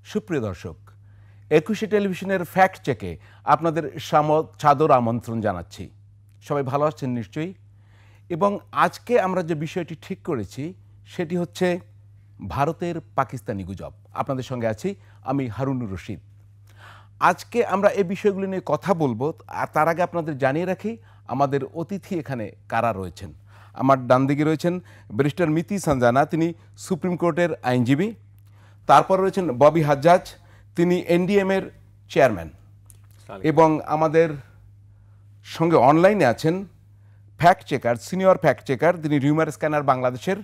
সুপ্রিয় দর্শক, একুশে টেলিভিশনের ফ্যাক্ট চেকে আপনাদের সাদর আমন্ত্রণ জানাচ্ছি। সবাই ভালো আছেন নিশ্চয়ই। এবং আজকে আমরা যে বিষয়টি ঠিক করেছি সেটি হচ্ছে ভারতের পাকিস্তানি গুজব। আপনাদের সঙ্গে আছি আমি হারুনুর রশিদ। আজকে আমরা এই বিষয়গুলি নিয়ে কথা বলবো। আর তার আগে আপনাদের জানিয়ে রাখি আমাদের অতিথি এখানে কারা রয়েছেন। আমার ডান দিকে রয়েছেন ব্যারিস্টার মিতি সঞ্জানা, তিনি সুপ্রিম কোর্টের আইনজীবী। তারপর রয়েছেন ববি হাজ্জাজ, তিনি এনডিএমের চেয়ারম্যান। এবং আমাদের সঙ্গে অনলাইনে আছেন fact checker, senior fact checker, তিনি রিউমার স্ক্যানার বাংলাদেশের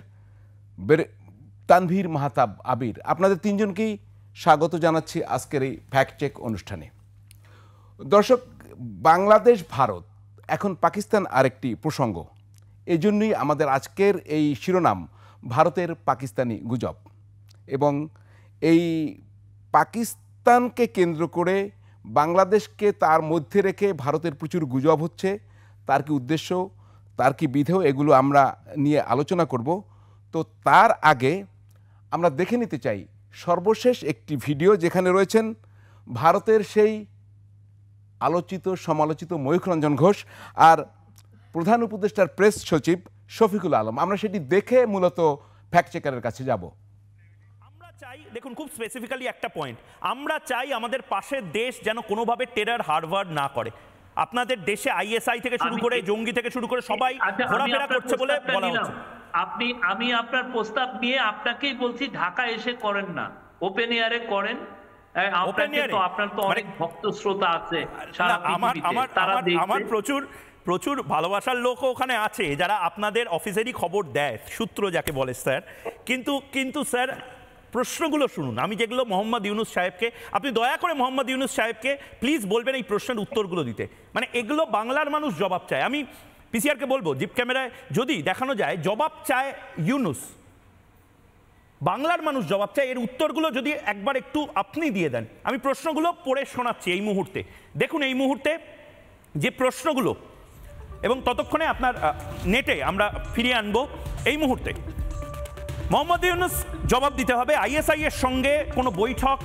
তানভীর মাহতাব আবির। আপনাদের তিনজনকেই স্বাগত জানাচ্ছি আজকের এই ফ্যাক্ট চেক অনুষ্ঠানে। দর্শক, বাংলাদেশ ভারত এখন পাকিস্তান আরেকটি প্রসঙ্গ, এজন্যই আমাদের আজকের এই শিরোনাম ভারতের পাকিস্তানি গুজব। এবং এই পাকিস্তানকে কেন্দ্র করে বাংলাদেশকে তার মধ্যে রেখে ভারতের প্রচুর গুজব হচ্ছে। তার কি উদ্দেশ্য, তার কি বিধেয়, এগুলো আমরা নিয়ে আলোচনা করব। তো তার আগে আমরা দেখে নিতে চাই সর্বশেষ একটি ভিডিও, যেখানে রয়েছেন ভারতের সেই আলোচিত সমালোচিত ময়ূখ রঞ্জন ঘোষ আর প্রধান উপদেষ্টার প্রেস সচিব শফিকুল আলম। আমরা সেটি দেখে মূলত ফ্যাক্ট চেকারের কাছে যাব। চাই, দেখুন খুব স্পেসিফিক্যালি একটা পয়েন্ট, আমরা চাই আমাদের পাশের দেশ যেন কোনোভাবে টেরর হারভার্ড না করে। আপনাদের দেশে আইএসআই থেকে শুরু করে জঙ্গি থেকে শুরু করে সবাই ঘোরাফেরা করছে বলে বলা হচ্ছে। আমি আপনার প্রস্তাব নিয়ে আপনাকেই বলছি, ঢাকা এসে করেন না, ওপেন এয়ারে করেন। আপনার তো অনেক ভক্ত শ্রোতা আছে সারা পৃথিবীতে, আমার প্রচুর ভালোবাসার লোকও ওখানে আছে যারা আপনাদের অফিসেরই খবর দেয়, সূত্র যাকে বলে স্যার। কিন্তু স্যার প্রশ্নগুলো শুনুন। আমি যেগুলো মোহাম্মদ ইউনুস সাহেবকে, আপনি দয়া করে মোহাম্মদ ইউনুস সাহেবকে প্লিজ বলবেন এই প্রশ্নের উত্তরগুলো দিতে। মানে এগুলো বাংলার মানুষ জবাব চায়। আমি পিসিআরকে বলবো জিপ ক্যামেরায় যদি দেখানো যায় জবাব চায় ইউনুস, বাংলার মানুষ জবাব চায়, এর উত্তরগুলো যদি একবার একটু আপনি দিয়ে দেন। আমি প্রশ্নগুলো পড়ে শোনাচ্ছি এই মুহূর্তে। দেখুন এই মুহূর্তে যে প্রশ্নগুলো, এবং ততক্ষণে আপনার নেটে আমরা ফিরিয়ে আনবো। এই মুহূর্তে মোহাম্মদ ইউনুস জবাব দিতে হবে আইএসআই এর সঙ্গে কোনো বৈঠক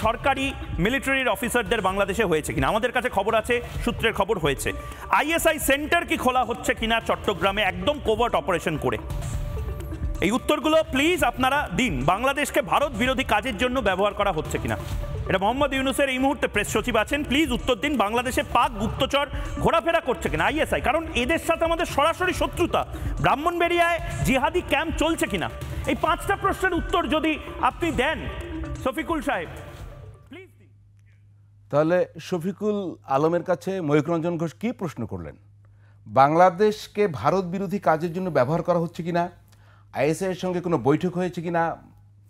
সরকারি মিলিটারির অফিসারদের বাংলাদেশে হয়েছে কিনা। আমাদের কাছে খবর আছে, সূত্রের খবর হয়েছে। আইএসআই সেন্টার কি খোলা হচ্ছে কিনা চট্টগ্রামে, একদম কোভার্ট অপারেশন করে। এই উত্তরগুলো প্লিজ আপনারা দিন। বাংলাদেশকে ভারত বিরোধী কাজের জন্য ব্যবহার করা হচ্ছে কিনা, এটা মোহাম্মদ ইউনুসের এই মুহূর্তে প্রেস সচিব আছেন, প্লিজ উত্তর দিন। বাংলাদেশে পাক গুপ্তচর ঘোরাফেরা করছে কিনা আইএসআই, কারণ এদের সাথে আমাদের সরাসরি শত্রুতা। ব্রাহ্মণবাড়িয়ায় জিহাদি ক্যাম্প চলছে কিনা। এই পাঁচটা প্রশ্নের উত্তর যদি আপনি দেন শফিকুল সাহেব প্লিজ দিন। তাহলে শফিকুল আলমের কাছে ময়ূখ রঞ্জন ঘোষ কী প্রশ্ন করলেন? বাংলাদেশকে ভারত বিরোধী কাজের জন্য ব্যবহার করা হচ্ছে কিনা, আইএসআই এর সঙ্গে কোনো বৈঠক হয়েছে কিনা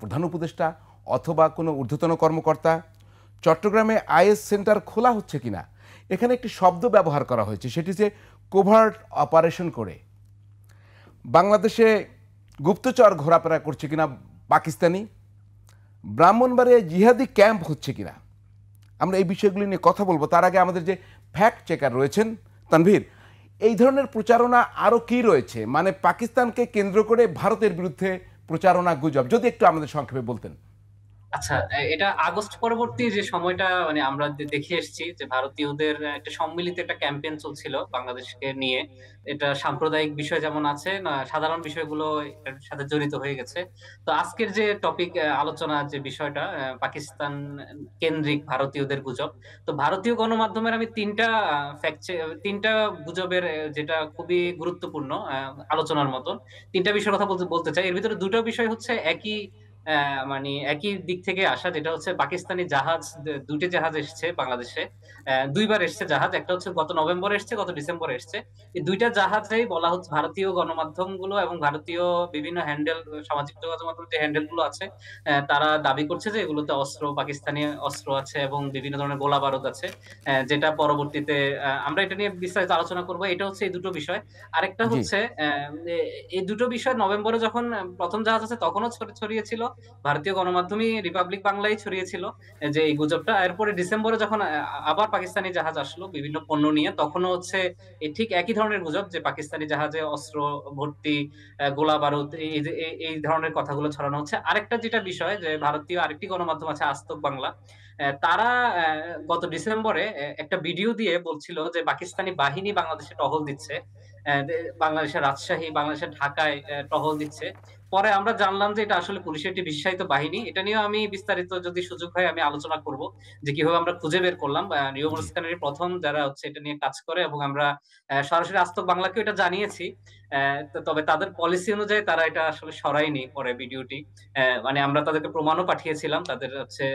প্রধান উপদেষ্টা অথবা কোনো ঊর্ধ্বতন কর্মকর্তা, চট্টগ্রামে আইএস সেন্টার খোলা হচ্ছে কিনা। এখানে একটি শব্দ ব্যবহার করা হয়েছে, সেটি যে কোভার্ট অপারেশন করে। বাংলাদেশে গুপ্তচর ঘোরাফেরা করছে কিনা পাকিস্তানি, ব্রাহ্মণবাড়িয়ায় জিহাদি ক্যাম্প হচ্ছে কিনা। আমরা এই বিষয়গুলি নিয়ে কথা বলবো। তার আগে আমাদের যে ফ্যাক্ট চেকার রয়েছেন তানভীর, এই ধরনের প্রচারণা আরও কি রয়েছে, মানে পাকিস্তানকে কেন্দ্র করে ভারতের বিরুদ্ধে প্রচারণা গুজব, যদি একটু আমাদের সংক্ষেপে বলতেন। আচ্ছা, এটা আগস্ট পরবর্তী যে সময়টা মানে আমরা দেখে এসেছি যে ভারতীয়দের একটা সম্মিলিত একটা ক্যাম্পেইন চলছিল বাংলাদেশকে নিয়ে। এটা সাম্প্রদায়িক বিষয় যেমন আছে, না সাধারণ বিষয়গুলো এর সাথে জড়িত হয়ে গেছে। তো আজকের যে টপিক আলোচনা, যে বিষয়টা পাকিস্তান কেন্দ্রিক ভারতীয়দের গুজব, তো ভারতীয় গণমাধ্যমের আমি তিনটা গুজবের যেটা খুবই গুরুত্বপূর্ণ আলোচনার মতন তিনটা বিষয়ের কথা বলতে চাই। এর ভিতরে দুটো বিষয় হচ্ছে মানে একই দিক থেকে আসা, যেটা হচ্ছে পাকিস্তানি জাহাজ, দুটি জাহাজ এসছে বাংলাদেশে, দুইবার এসছে জাহাজ। একটা হচ্ছে গত নভেম্বরে এসছে, গত ডিসেম্বরে এসছে। এই দুইটা জাহাজেই বলা হচ্ছে, ভারতীয় গণমাধ্যম গুলো এবং ভারতীয় বিভিন্ন হ্যান্ডেল, সামাজিক যোগাযোগ মাধ্যম যে হ্যান্ডেল গুলো আছে, তারা দাবি করছে যে এগুলোতে পাকিস্তানি অস্ত্র আছে এবং বিভিন্ন ধরনের গোলা বারুদ আছে, যেটা পরবর্তীতে আমরা এটা নিয়ে বিস্তারিত আলোচনা করবো। এটা হচ্ছে এই দুটো বিষয়। আরেকটা হচ্ছে এই দুটো বিষয় নভেম্বরে যখন প্রথম জাহাজ আছে তখনও ছড়িয়েছিল, ভারতীয় গণমাধ্যমই রিপাবলিক বাংলায় ছড়িয়েছিল যে এই গুজবটা। এরপরে ডিসেম্বরে যখন আবার পাকিস্তানি জাহাজ আসলো বিভিন্ন পণ্য নিয়ে, তখনও হচ্ছে এই ঠিক একই ধরনের গুজব যে পাকিস্তানি জাহাজে অস্ত্র ভর্তি, গোলা বারুদ, এই ধরনের কথাগুলো ছড়ানো হচ্ছে। আরেকটা যেটা বিষয়, যে ভারতীয় আরেকটি গণমাধ্যম আছে আজতক বাংলা, তারা গত ডিসেম্বরে একটা ভিডিও দিয়ে বলছিল যে পাকিস্তানি বাহিনী বাংলাদেশে টহল দিচ্ছে, বাংলাদেশের রাজশাহী, বাংলাদেশের ঢাকায় টহল দিচ্ছে। পরে আমরা জানলাম যে এটা আসলে পুলিশের একটি বিশেষায়িত বাহিনী। এটা নিয়েও আমি বিস্তারিত যদি সুযোগ হয় আমি আলোচনা করব, যে কিভাবে আমরা খুঁজে বের করলাম। নিউ স্ক্যানারের প্রথম যারা হচ্ছে এটা নিয়ে কাজ করে, এবং আমরা সরাসরি আজতক বাংলাকেও এটা জানিয়েছি। তবে তাদের পলিসি অনুযায়ী তারা এটা আসলে সরায়নি পরে ভিডিওটি। মানে আমরা তাদেরকে প্রমাণও পাঠিয়েছিলাম, তাদের হচ্ছে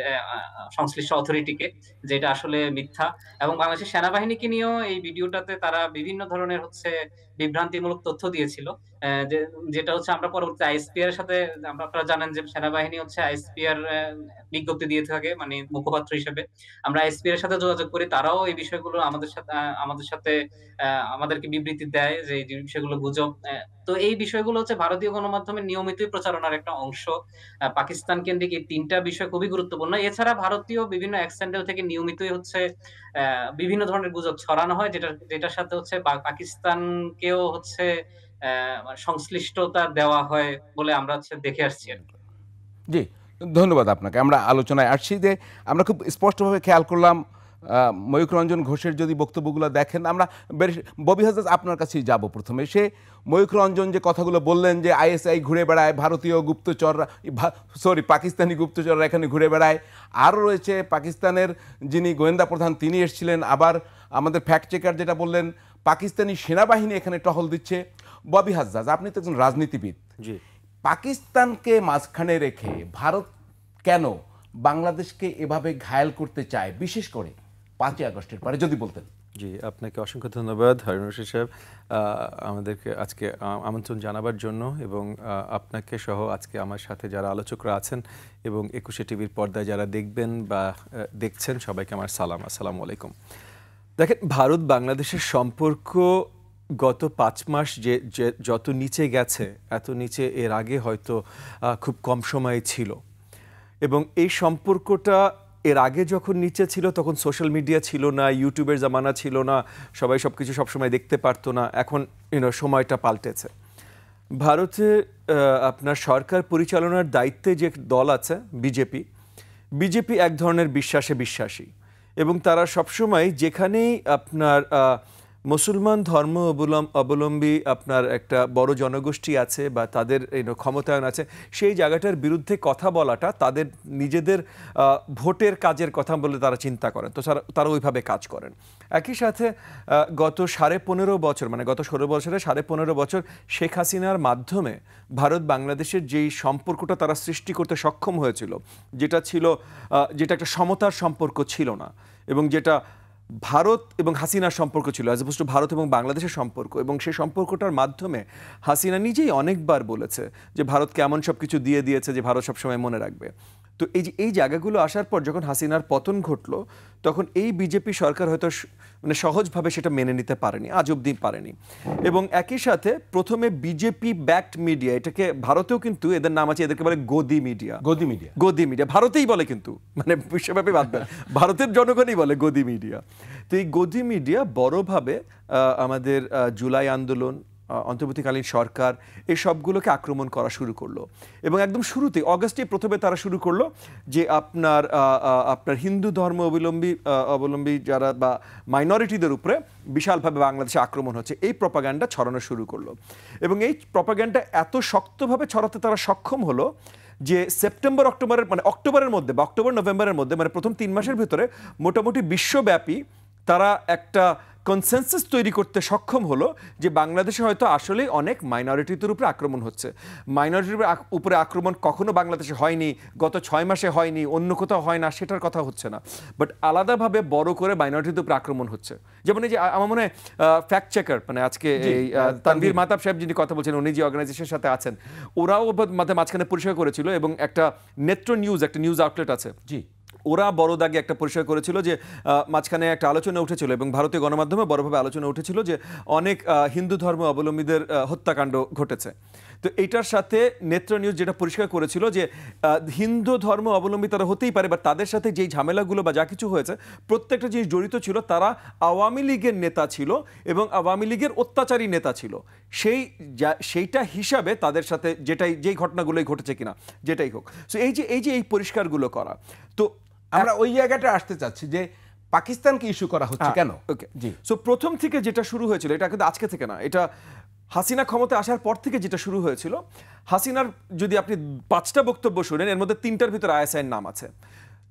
সংশ্লিষ্ট অথরিটিকে, যে এটা আসলে মিথ্যা। এবং বাংলাদেশের সেনাবাহিনীকে নিয়েও এই ভিডিওটাতে তারা বিভিন্ন ধরনের হচ্ছে বিভ্রান্তিমূলক তথ্য দিয়েছিল, যেটা হচ্ছে আমরা পরবর্তী আইএসপি এর সাথে, আপনারা জানেন যে সেনাবাহিনী হচ্ছে আইএসপি এর বিজ্ঞপ্তি দিয়ে থাকে, মানে মুখপাত্র হিসেবে। আমরা আইএসপি এর সাথে যোগাযোগ করি, তারাও এই বিষয়গুলো আমাদের সাথে আমাদেরকে বিবৃতি দেয় যে এই বিষয়গুলো গুজব। তো এই বিষয়গুলো হচ্ছে ভারতীয় গণমাধ্যমের নিয়মিতই প্রচারণার একটা অংশ। পাকিস্তান কেন্দ্রিক এই ৩টা বিষয় খুবই গুরুত্বপূর্ণ। এছাড়া ভারতীয় বিভিন্ন এক্সটেন্ডেল থেকে নিয়মিতই হচ্ছে বিভিন্ন ধরনের গুজব ছড়ানো হয়, যেটার সাথে হচ্ছে পাকিস্তানকেও হচ্ছে সংশ্লিষ্টতা দেওয়া হয় বলে আমরা হচ্ছে দেখে আসছি। জি, ধন্যবাদ আপনাকে। আমরা আলোচনায় আসছি যে আমরা খুব স্পষ্টভাবে খেয়াল করলাম ময়ূখ রঞ্জন ঘোষের যদি বক্তব্যগুলো দেখেন, আমরা ববি হাজাজ আপনার কাছেই যাব প্রথমে। সে ময়ূখ রঞ্জন যে কথাগুলো বললেন যে আইএসআই ঘুরে বেড়ায়, ভারতীয় গুপ্তচররা, পাকিস্তানি গুপ্তচররা এখানে ঘুরে বেড়ায়, আরও রয়েছে পাকিস্তানের যিনি গোয়েন্দা প্রধান তিনি এসেছিলেন, আবার আমাদের ফ্যাক্ট চেকার যেটা বললেন পাকিস্তানি সেনাবাহিনী এখানে টহল দিচ্ছে। ববি হাজাজ, আপনি তো একজন রাজনীতিবিদ, জি, পাকিস্তানকে মাঝখানে রেখে ভারত কেন বাংলাদেশকে এভাবে ঘায়েল করতে চায়, বিশেষ করে 5ই আগস্টের পরে, যদি বলতেন। জি, আপনাকে অসংখ্য ধন্যবাদ হারুন রশিদ সাহেব আমাদেরকে আজকে আমন্ত্রণ জানাবার জন্য, এবং আপনাকে সহ আজকে আমার সাথে যারা আলোচকরা আছেন এবং 21শে টিভির পর্দায় যারা দেখবেন বা দেখছেন, সবাইকে আমার সালাম, আসসালামু আলাইকুম। দেখেন, ভারত বাংলাদেশের সম্পর্ক গত 5 মাস যে যত নিচে গেছে, এত নিচে এর আগে হয়তো খুব কম সময়ে ছিল। এবং এই সম্পর্কটা এর আগে যখন নিচে ছিল তখন সোশ্যাল মিডিয়া ছিল না, ইউটিউবের জামানা ছিল না, সবাই সব কিছু সবসময় দেখতে পারতো না। এখন সময়টা পাল্টেছে। ভারতে আপনার সরকার পরিচালনার দায়িত্বে যে দল আছে বিজেপি এক ধরনের বিশ্বাসী, এবং তারা সবসময় যেখানেই আপনার মুসলমান ধর্ম অবলম্বী আপনার একটা বড় জনগোষ্ঠী আছে বা তাদের ক্ষমতায়ন আছে, সেই জায়গাটার বিরুদ্ধে কথা বলাটা তাদের নিজেদের ভোটের কাজের কথা বলে তারা চিন্তা করেন, তো তারা ওইভাবে কাজ করেন। একই সাথে গত 15.5 বছর, মানে গত 16 বছরে 15.5 বছর শেখ হাসিনার মাধ্যমে ভারত বাংলাদেশের যেই সম্পর্কটা তারা সৃষ্টি করতে সক্ষম হয়েছিল, যেটা একটা সমতার সম্পর্ক ছিল না, এবং যেটা ভারত এবং হাসিনার সম্পর্ক ছিল, অ্যাজ অপোজ টু ভারত এবং বাংলাদেশের সম্পর্ক। এবং সেই সম্পর্কটার মাধ্যমে হাসিনা নিজেই অনেকবার বলেছে যে ভারতকে এমন সব কিছু দিয়ে দিয়েছে যে ভারত সবসময় মনে রাখবে। তো এই জায়গাগুলো আসার পর যখন হাসিনার পতন ঘটলো, তখন এই বিজেপি সরকার হয়তো মানে সহজভাবে সেটা মেনে নিতে পারেনি, আজ অবধি পারেনি। এবং একই সাথে প্রথমে বিজেপি ব্যাকড মিডিয়া, এটাকে ভারতেও কিন্তু এদের নাম আছে, এদেরকে বলে গদি মিডিয়া, ভারতেই বলে, কিন্তু মানে বিশ্বব্যাপী বাদ দেয়, ভারতের জনগণই বলে গদি মিডিয়া। তো এই গদি মিডিয়া বড়ভাবে আমাদের জুলাই আন্দোলন, অন্তর্বর্তীকালীন সরকার, এই সবগুলোকে আক্রমণ করা শুরু করলো। এবং একদম শুরুতে অগাস্টে প্রথমে তারা শুরু করলো যে আপনার হিন্দু ধর্ম অবলম্বী যারা বা মাইনরিটিদের উপরে বিশালভাবে বাংলাদেশে আক্রমণ হচ্ছে, এই প্রপাগান্ডা ছড়ানো শুরু করলো। এবং এই প্রপাগান্ডা এত শক্তভাবে ছড়াতে তারা সক্ষম হলো যে অক্টোবরের মধ্যে বা অক্টোবর নভেম্বরের মধ্যে, মানে প্রথম 3 মাসের ভিতরে মোটামুটি বিশ্বব্যাপী তারা একটা কনসেনসাস তৈরি করতে সক্ষম হলো যে বাংলাদেশে হয়তো আসলেই অনেক মাইনরিটিদের উপরে আক্রমণ হচ্ছে। মাইনরিটির উপরে আক্রমণ কখনো বাংলাদেশে হয়নি, গত 6 মাসে হয়নি, অন্য কোথাও হয় না, সেটার কথা হচ্ছে না, বাট আলাদাভাবে বড় করে মাইনরিটিদের উপরে আক্রমণ হচ্ছে। যেমন এই যে আমার মনে হয় ফ্যাক্ট চেকার, মানে আজকে এই তানভীর মাহতাব সাহেব যিনি কথা বলছেন, উনি যে অর্গানাইজেশনের সাথে আছেন, ওরাও মাঝখানে পরিষ্কার করেছিল, এবং একটা নেত্র নিউজ, একটা নিউজ আউটলেট আছে, ওরা বড় দাগে একটা পরিষ্কার করেছিল যে মাঝখানে একটা আলোচনা উঠেছিল এবং ভারতীয় গণমাধ্যমে বড়ভাবে আলোচনা উঠেছিল যে অনেক হিন্দু ধর্ম অবলম্বীদের হত্যাকাণ্ড ঘটেছে। তো এইটার সাথে নেত্র নিউজ যেটা পরিষ্কার করেছিল যে হিন্দু ধর্ম অবলম্বী তারা হতেই পারে, বা তাদের সাথে যেই ঝামেলাগুলো বা যা কিছু হয়েছে প্রত্যেকটা জিনিস জড়িত ছিল, তারা আওয়ামী লীগের নেতা ছিল এবং আওয়ামী লীগের অত্যাচারী নেতা ছিল। সেইটা হিসাবে তাদের সাথে যেই ঘটনাগুলোই ঘটেছে কিনা যেটাই হোক, সো এই পরিষ্কারগুলো করা। তো আমরা ওই জায়গাটা আসতে চাচ্ছি যে পাকিস্তানকে ইস্যু করা হচ্ছে কেন। ওকে, জি। সো প্রথম থেকে যেটা শুরু হয়েছিল, এটা কিন্তু আজকে থেকে না, এটা হাসিনা ক্ষমতায় আসার পর থেকে যেটা শুরু হয়েছিল। হাসিনার যদি আপনি 5টা বক্তব্য শুনেন, এর মধ্যে 3টার ভিতরে আইএসআইয়ের নাম আছে।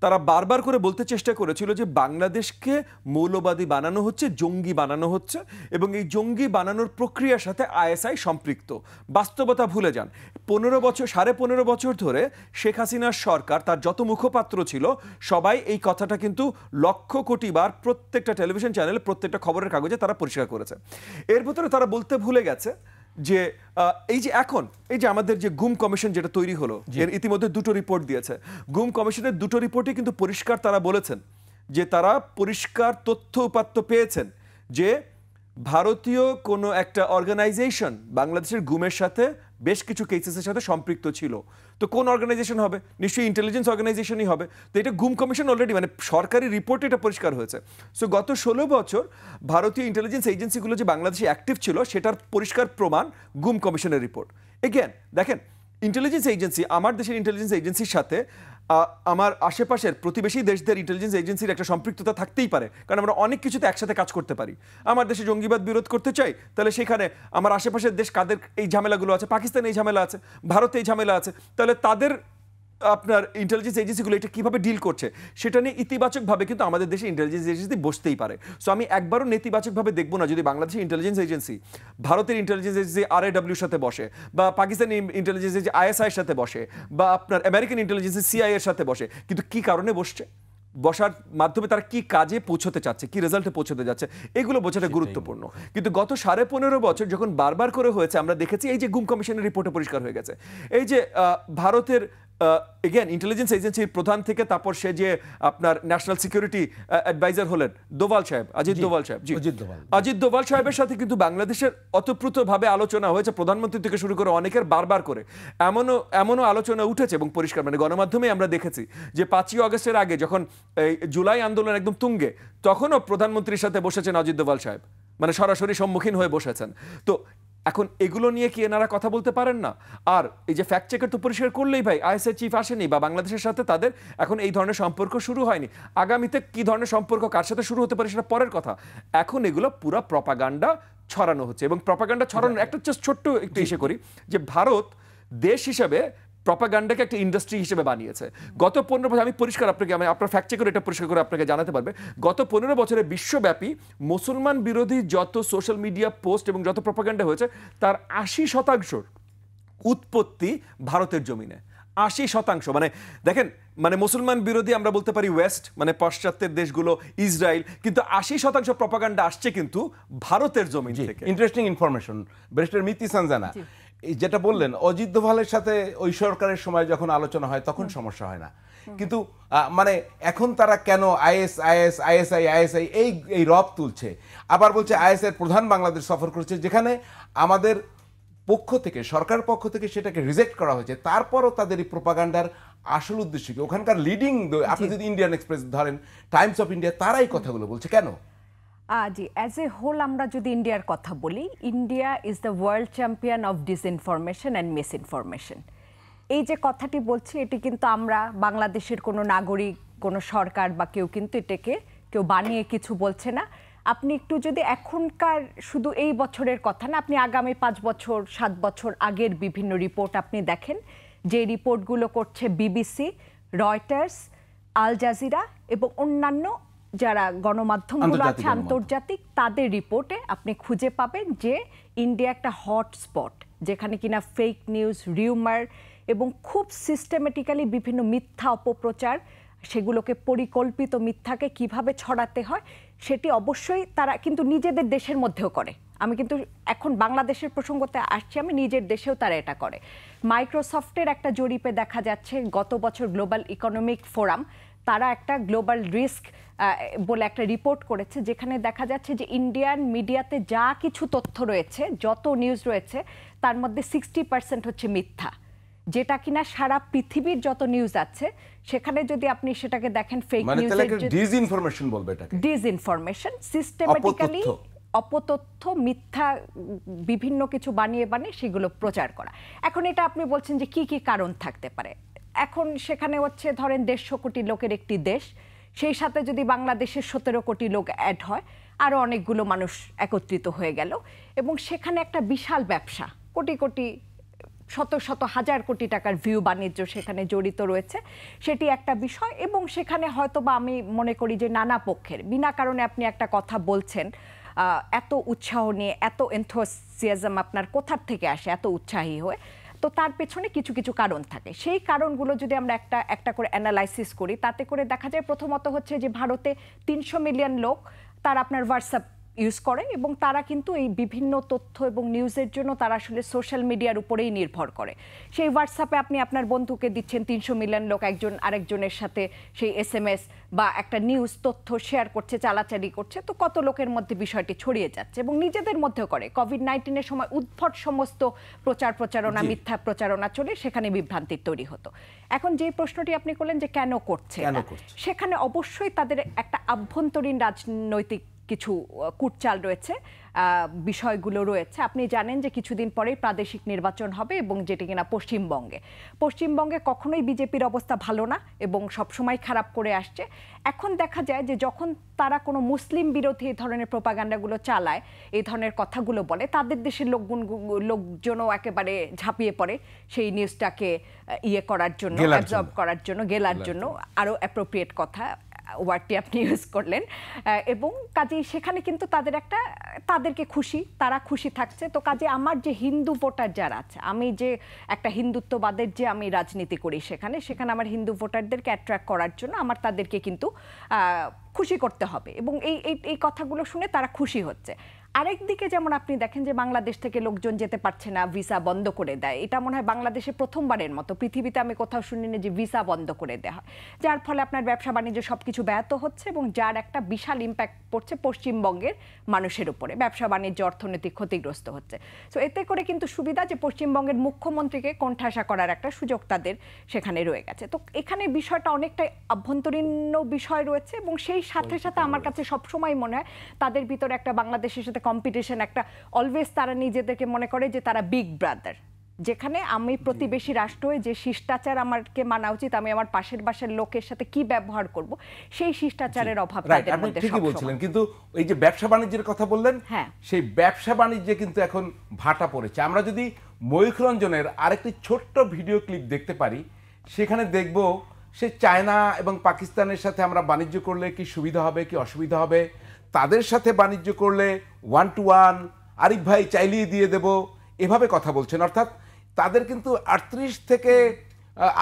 তারা বারবার করে বলতে চেষ্টা করেছিল যে বাংলাদেশকে মৌলবাদী বানানো হচ্ছে, জঙ্গি বানানো হচ্ছে, এবং এই জঙ্গি বানানোর প্রক্রিয়ার সাথে আইএসআই সম্পৃক্ত। বাস্তবতা ভুলে যান। 15.5 বছর ধরে শেখ হাসিনার সরকার, তার যত মুখপাত্র ছিল সবাই এই কথাটা কিন্তু লক্ষ কোটি বার প্রত্যেকটা টেলিভিশন চ্যানেলে, প্রত্যেকটা খবরের কাগজে তারা পরিষ্কার করেছে। এর ভিতরে তারা বলতে ভুলে গেছে যে এই যে এখন এই যে আমাদের যে গুম কমিশন যেটা তৈরি হলো, এর ইতিমধ্যে 2টো রিপোর্ট দিয়েছে। গুম কমিশনের 2টো রিপোর্টে কিন্তু পরিষ্কার তারা বলেছেন যে তারা পরিষ্কার তথ্য উপাত্ত পেয়েছেন যে ভারতীয় কোনো একটা অর্গানাইজেশন বাংলাদেশের গুমের সাথে বেশ কিছু কেসেসের সাথে সম্পৃক্ত ছিল। তো কোন অর্গানাইজেশন হবে? নিশ্চয়ই ইন্টেলিজেন্স অর্গানাইজেশনই হবে। তো এটা গুম কমিশন অলরেডি, মানে সরকারি রিপোর্টে এটা পরিষ্কার হয়েছে। সো গত 16 বছর ভারতীয় ইন্টেলিজেন্স এজেন্সিগুলো যে বাংলাদেশে অ্যাক্টিভ ছিল সেটার পরিষ্কার প্রমাণ গুম কমিশনের রিপোর্ট। এগেন দেখেন, ইন্টেলিজেন্স এজেন্সি, আমার দেশের ইন্টেলিজেন্স এজেন্সির সাথে আমার আশেপাশের প্রতিবেশী দেশদের ইন্টেলিজেন্স এজেন্সির একটা সম্পৃক্ততা থাকতেই পারে, কারণ আমরা অনেক কিছুতে একসাথে কাজ করতে পারি। আমার দেশে জঙ্গিবাদ বিরোধ করতে চাই, তাহলে সেখানে আমার আশেপাশের দেশ কাদের এই ঝামেলাগুলো আছে, পাকিস্তানে এই ঝামেলা আছে, ভারতে এই ঝামেলা আছে, তাহলে তাদের আপনার ইন্টেলিজেন্স এজেন্সিগুলো এটা কীভাবে ডিল করছে সেটা নিয়ে ইতিবাচকভাবে কিন্তু আমাদের দেশে ইন্টেলিজেন্স এজেন্সি বসতেই পারে। সো আমি একবারও নেতিবাচকভাবে দেখবো না যদি বাংলাদেশের ইন্টেলিজেন্স এজেন্সি ভারতের ইন্টেলিজেন্স এজেন্সি RAWর সাথে বসে, বা পাকিস্তানি ইন্টেলিজেন্স এজেন্সি ISIর সাথে বসে, বা আপনার আমেরিকান ইন্টেলিজেন্স CIA এর সাথে বসে। কিন্তু কি কারণে বসছে, বসার মাধ্যমে তারা কি কাজে পৌঁছতে চাচ্ছে, কি রেজাল্টে পৌঁছতে যাচ্ছে, এগুলো বোঝাটা গুরুত্বপূর্ণ। কিন্তু গত 15.5 বছর যখন বারবার করে হয়েছে, আমরা দেখেছি এই যে গুম কমিশনের রিপোর্টে পরিষ্কার হয়ে গেছে, এই যে ভারতের এগেন ইন্টেলিজেন্স এজেন্সির প্রধান থেকে তারপর সে যে আপনার ন্যাশনাল সিকিউরিটি অ্যাডভাইজার হলেন দোভাল সাহেব, অজিত দোভাল সাহেবের সাথে কিন্তু বাংলাদেশের অতপ্রুতভাবে আলোচনা হয়েছে, প্রধানমন্ত্রী থেকে শুরু করে অনেকের বারবার করে এমনও আলোচনা উঠেছে এবং পরিষ্কার, মানে গণমাধ্যমে আমরা দেখেছি যে 5ই আগস্টের আগে যখন এই জুলাই আন্দোলন একদম তুঙ্গে, তখনও প্রধানমন্ত্রীর সাথে বসেছেন অজিত দোভাল সাহেব, মানে সরাসরি সম্মুখীন হয়ে বসেছেন। তো এখন এগুলো নিয়ে কি এনারা কথা বলতে পারেন না? আর এই যে ফ্যাক্ট চেকার তো পরিষ্কার করলেই ভাই আইএসআই চিফ আসেনি, বা বাংলাদেশের সাথে তাদের এখন এই ধরনের সম্পর্ক শুরু হয়নি। আগামীতে কি ধরনের সম্পর্ক কার সাথে শুরু হতে পারে সেটা পরের কথা। এখন এগুলো পুরো প্রপাগান্ডা ছড়ানো হচ্ছে, এবং প্রপাগান্ডা ছড়ানোর একটা ছোট্ট একটু ইসে করি যে ভারত দেশ হিসেবে প্রপাগান্ডাকে একটা ইন্ডাস্ট্রি হিসেবে বানিয়েছে। গত 15 বছর, আমি পরিষ্কার আপনাকে, আমি আপনার ফ্যাক্ট চেক করে এটা পরিষ্কার করে আপনাকে জানাতে পারবে, গত 15 বছরে বিশ্বব্যাপী মুসলমান বিরোধী যত সোশ্যাল মিডিয়া পোস্ট এবং যত প্রপাগান্ডা হয়েছে তার 80% উৎপত্তি ভারতের জমিনে। 80%, মানে দেখেন, মানে মুসলমান বিরোধী আমরা বলতে পারি ওয়েস্ট, মানে পাশ্চাত্যের দেশগুলো, ইসরায়েল, কিন্তু 80% প্রপাগান্ডা আসছে কিন্তু ভারতের জমিন থেকে। Interesting information barrister Miti Sanjana, যেটা বললেন অজিত দোভালের সাথে ওই সরকারের সময় যখন আলোচনা হয় তখন সমস্যা হয় না, কিন্তু মানে এখন তারা কেন আইএসআই এই রব তুলছে, আবার বলছে আইএসআই প্রধান বাংলাদেশ সফর করেছে, যেখানে আমাদের পক্ষ থেকে, সরকার পক্ষ থেকে সেটাকে রিজেক্ট করা হয়েছে, তারপরও তাদের এই প্রোপাগান্ডার আসল উদ্দেশ্য কি? ওখানকার লিডিং, আপনি যদি ইন্ডিয়ান এক্সপ্রেস ধরেন, টাইমস অফ ইন্ডিয়া, তারাই কথাগুলো বলছে কেন? জি, অ্যাজ এ হোল আমরা যদি ইন্ডিয়ার কথা বলি, India is the world champion of disinformation and misinformation. এই যে কথাটি বলছি, এটি কিন্তু আমরা বাংলাদেশের কোনো নাগরিক, কোনো সরকার বা কেউ কিন্তু এটাকে কেউ বানিয়ে কিছু বলছে না। আপনি একটু যদি এখনকার শুধু এই বছরের কথা না, আপনি আগামী 5 বছর 7 বছর আগের বিভিন্ন রিপোর্ট আপনি দেখেন, যে রিপোর্টগুলো করছে বিবিসি, রয়টার্স, আল জাজিরা এবং অন্যান্য যারা গণমাধ্যমগুলো আছে আন্তর্জাতিক, তাদের রিপোর্টে আপনি খুঁজে পাবেন যে ইন্ডিয়া একটা হটস্পট, যেখানে কিনা ফেক নিউজ, রিউমার এবং খুব সিস্টেমেটিক্যালি বিভিন্ন মিথ্যা অপপ্রচার, সেগুলোকে পরিকল্পিত মিথ্যাকে কিভাবে ছড়াতে হয় সেটি অবশ্যই তারা কিন্তু নিজেদের দেশের মধ্যেও করে। আমি কিন্তু এখন বাংলাদেশের প্রসঙ্গতে আসছি, আমি নিজের দেশেও তারা এটা করে। মাইক্রোসফটের একটা জরিপে দেখা যাচ্ছে গত বছর গ্লোবাল ইকোনমিক ফোরাম তারা একটা গ্লোবাল রিস্ক বলে একটা রিপোর্ট করেছে, যেখানে দেখা যাচ্ছে যে ইন্ডিয়ান মিডিয়াতে যা কিছু তথ্য রয়েছে, যত নিউজ রয়েছে, তার মধ্যে 60% হচ্ছে মিথ্যা, যেটা কিনা সারা পৃথিবীর যত নিউজ আছে সেখানে যদি আপনি সেটাকে দেখেন ফেক নিউজ, ডিসইনফরমেশন বলবে এটাকে, ডিসইনফরমেশন, সিস্টেম্যাটিক্যালি অপতথ্য, মিথ্যা বিভিন্ন কিছু বানিয়ে বানিয়ে সেগুলো প্রচার করা। এখন এটা আপনি বলছেন যে কি কি কারণ থাকতে পারে। এখন সেখানে হচ্ছে ধরেন 150 কোটি লোকের একটি দেশ, সেই সাথে যদি বাংলাদেশের 17 কোটি লোক অ্যাড হয়, আরও অনেকগুলো মানুষ একত্রিত হয়ে গেল, এবং সেখানে একটা বিশাল ব্যবসা, কোটি কোটি শত শত হাজার কোটি টাকার ভিউ বাণিজ্য সেখানে জড়িত রয়েছে, সেটি একটা বিষয়। এবং সেখানে হয়তো বা আমি মনে করি যে নানা পক্ষের, বিনা কারণে আপনি একটা কথা বলছেন, এত উৎসাহ নিয়ে, এত এনথুসিয়াজম আপনার কোথার থেকে আসে এত উৎসাহী হয়ে, তো তার পেছনে কিছু কিছু কারণ থাকে। সেই কারণগুলো যদি আমরা একটা একটা করে অ্যানালাইসিস করি, তাতে করে দেখা যায় প্রথমত হচ্ছে যে ভারতে 300 মিলিয়ন লোক তারা আপনার হোয়াটসঅ্যাপ ইউজ করে, এবং তারা কিন্তু এই বিভিন্ন তথ্য এবং নিউজের জন্য তারা আসলে সোশ্যাল মিডিয়ার উপরেই নির্ভর করে। সেই হোয়াটসঅ্যাপে আপনি আপনার বন্ধুকে দিচ্ছেন, 300 মিলিয়ন লোক একজন আরেকজনের সাথে সেই SMS বা একটা নিউজ তথ্য শেয়ার করছে, চালাচালি করছে, তো কত লোকের মধ্যে বিষয়টি ছড়িয়ে যাচ্ছে, এবং নিজেদের মধ্যেও করে। কোভিড-19-এর সময় উদ্ভট সমস্ত প্রচারণা, মিথ্যা প্রচারণা চলে, সেখানে বিভ্রান্তির তৈরি হতো। এখন যে প্রশ্নটি আপনি করলেন যে কেন করছে, সেখানে অবশ্যই তাদের একটা আভ্যন্তরীণ রাজনৈতিক কিছু কুটচাল রয়েছে, বিষয়গুলো রয়েছে। আপনি জানেন যে কিছুদিন পরেই প্রাদেশিক নির্বাচন হবে, এবং যেটি কিনা পশ্চিমবঙ্গে কখনোই বিজেপির অবস্থা ভালো না এবং সবসময় খারাপ করে আসছে। এখন দেখা যায় যে যখন তারা কোনো মুসলিম বিরোধী এই ধরনের প্রোপাগান্ডাগুলো চালায়, এই ধরনের কথাগুলো বলে, তাদের দেশের লোকজনও একেবারে ঝাঁপিয়ে পড়ে সেই নিউজটাকে করার জন্য, অ্যাবজর্ব করার জন্য, গেলার জন্য, আরও অ্যাপ্রোপ্রিয়েট কথা ওয়ার্ডটি আপনি ইউজ করলেন। এবং কাজেই সেখানে কিন্তু তাদেরকে তারা খুশি থাকছে। তো কাজে আমার যে হিন্দু ভোটার যারা আছে, আমি যে একটা হিন্দুত্ববাদের যে আমি রাজনীতি করি, সেখানে আমার হিন্দু ভোটারদেরকে অ্যাট্রাক্ট করার জন্য আমার তাদেরকে কিন্তু খুশি করতে হবে, এবং এই কথাগুলো শুনে তারা খুশি হচ্ছে। আরেক দিকে যেমন আপনি দেখেন যে বাংলাদেশ থেকে লোকজন যেতে পারছে না, ভিসা বন্ধ করে দেয়। এটা মনে হয় বাংলাদেশে প্রথমবারের মতো, পৃথিবীতে আমি কোথাও শুনিনি যে ভিসা বন্ধ করে দেওয়া হয়, যার ফলে আপনার ব্যবসা বাণিজ্য সবকিছু ব্যাহত হচ্ছে, এবং যার একটা বিশাল ইম্প্যাক্ট পড়ছে পশ্চিমবঙ্গের মানুষের উপরে, ব্যবসা বাণিজ্য অর্থনৈতিক ক্ষতিগ্রস্ত হচ্ছে। তো এতে করে কিন্তু সুবিধা যে পশ্চিমবঙ্গের মুখ্যমন্ত্রীকে কোণঠাসা করার একটা সুযোগ তাদের সেখানে রয়ে গেছে। তো এখানে বিষয়টা অনেকটাই আভ্যন্তরীণ বিষয় রয়েছে, এবং সেই সাথে সাথে আমার কাছে সবসময় মনে হয় তাদের ভিতরে একটা বাংলাদেশের সাথে কম্পিটিশন, একটা অলওয়েজ তারা নিজেদেরকে মনে করে যে তারা বিগ ব্রাদার, যেখানে আমি প্রতিবেশী রাষ্ট্র হয়ে যে শিষ্টাচার আমাকে মানা উচিত, আমি আমার পাশের বাসার লোকের সাথে কি ব্যবহার করব, সেই শিষ্টাচারের অভাব তাদের মধ্যে ঠিকই বলছিলেন। কিন্তু এই যে ব্যবসা বাণিজ্যের কথা বললেন, সেই ব্যবসা বাণিজ্যে কিন্তু এখন ভাটা পড়েছে। আমরা যদি ময়ূখ রঞ্জনের আরেকটি ছোট্ট ভিডিও ক্লিপ দেখতে পারি, সেখানে দেখব সে চায়না এবং পাকিস্তানের সাথে আমরা বাণিজ্য করলে কি সুবিধা হবে কি অসুবিধা হবে, তাদের সাথে বাণিজ্য করলে 1-to-1 আরিফ ভাই চাইলেই দিয়ে দেব, এভাবে কথা বলছেন। অর্থাৎ তাদের কিন্তু 38 থেকে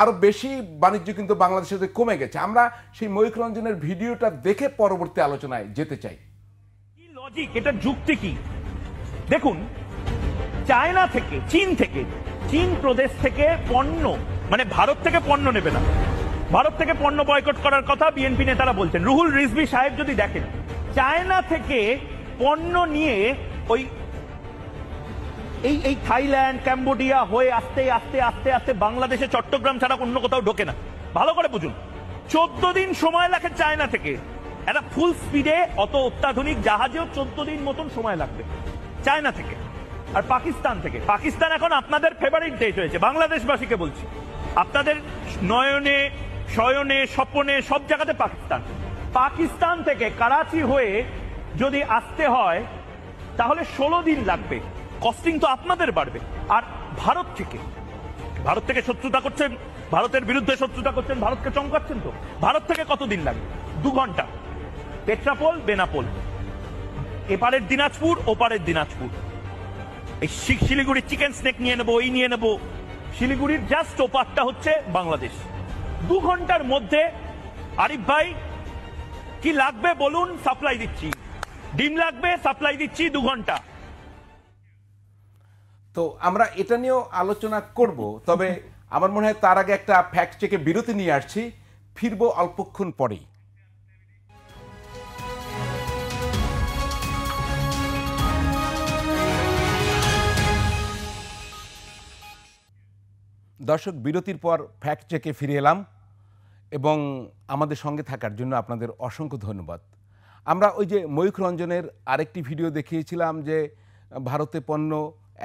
আরো বেশি বাণিজ্য কিন্তু বাংলাদেশের সাথে কমে গেছে। আমরা সেই ময়ূখ রঞ্জনের ভিডিওটা দেখে পরবর্তী আলোচনায় যেতে চাই। কি লজিক, এটা যুক্তি কি? দেখুন, চায়না থেকে, চীন প্রদেশ থেকে পণ্য, মানে ভারত থেকে পণ্য নেবে না, ভারত থেকে পণ্য বয়কট করার কথা বিএনপি নেতারা বলছেন। রুহুল রিজভী সাহেব যদি দেখেন, চায়না থেকে পণ্য নিয়ে এই থাইল্যান্ড, ক্যাম্বোডিয়া হয়ে আস্তে আস্তে আস্তে আস্তে বাংলাদেশে চট্টগ্রাম ছাড়া অন্য কোথাও ঢোকে না। ভালো করে বুঝুন, 14 দিন সময় লাগে চায়না থেকে। একটা ফুল স্পিডে অত অত্যাধুনিক জাহাজেও 14 দিন মতন সময় লাগবে চায়না থেকে। আর পাকিস্তান থেকে, পাকিস্তান এখন আপনাদের ফেভারিট দেশ হয়েছে। বাংলাদেশবাসীকে বলছি, আপনাদের নয়নে, শয়নে, স্বপনে সব জায়গাতে পাকিস্তান থেকে করাচি হয়ে যদি আসতে হয় তাহলে 16 দিন লাগবে। কস্টিং তো আপনাদের বাড়বে। আর ভারত থেকে শত্রুতা করছেন, ভারতের বিরুদ্ধে শত্রুতা করছেন, ভারতকে চমকাচ্ছেন, তো ভারত থেকে কত দিন লাগবে? 2 ঘন্টা। পেট্রাপোল, বেনাপোল, এপারের দিনাজপুর, ওপারের দিনাজপুর। এই শিলিগুড়ির চিকেন স্নেক নিয়ে নেবো, নিয়ে নেবো। শিলিগুড়ির জাস্ট ওপারটা হচ্ছে বাংলাদেশ। 2 ঘন্টার মধ্যে আরিফ ভাই কি লাগবে বলুন, সাপ্লাই দিচ্ছি। ডিম লাগবে, সাপ্লাই দিচ্ছি 2 ঘন্টা। তো আমরা এটা নিয়েও আলোচনা করব, তবে আমার মনে হয় তার আগে একটা ফ্যাক্ট চেকে বিরতি নিয়ে আসছি। ফিরব অল্পক্ষণ পরেই। দর্শক, বিরতির পর ফ্যাক্ট চেকে ফিরে এলাম এবং আমাদের সঙ্গে থাকার জন্য আপনাদের অসংখ্য ধন্যবাদ। আমরা ওই যে ময়ূখ রঞ্জনের আরেকটি ভিডিও দেখিয়েছিলাম যে ভারতে পণ্য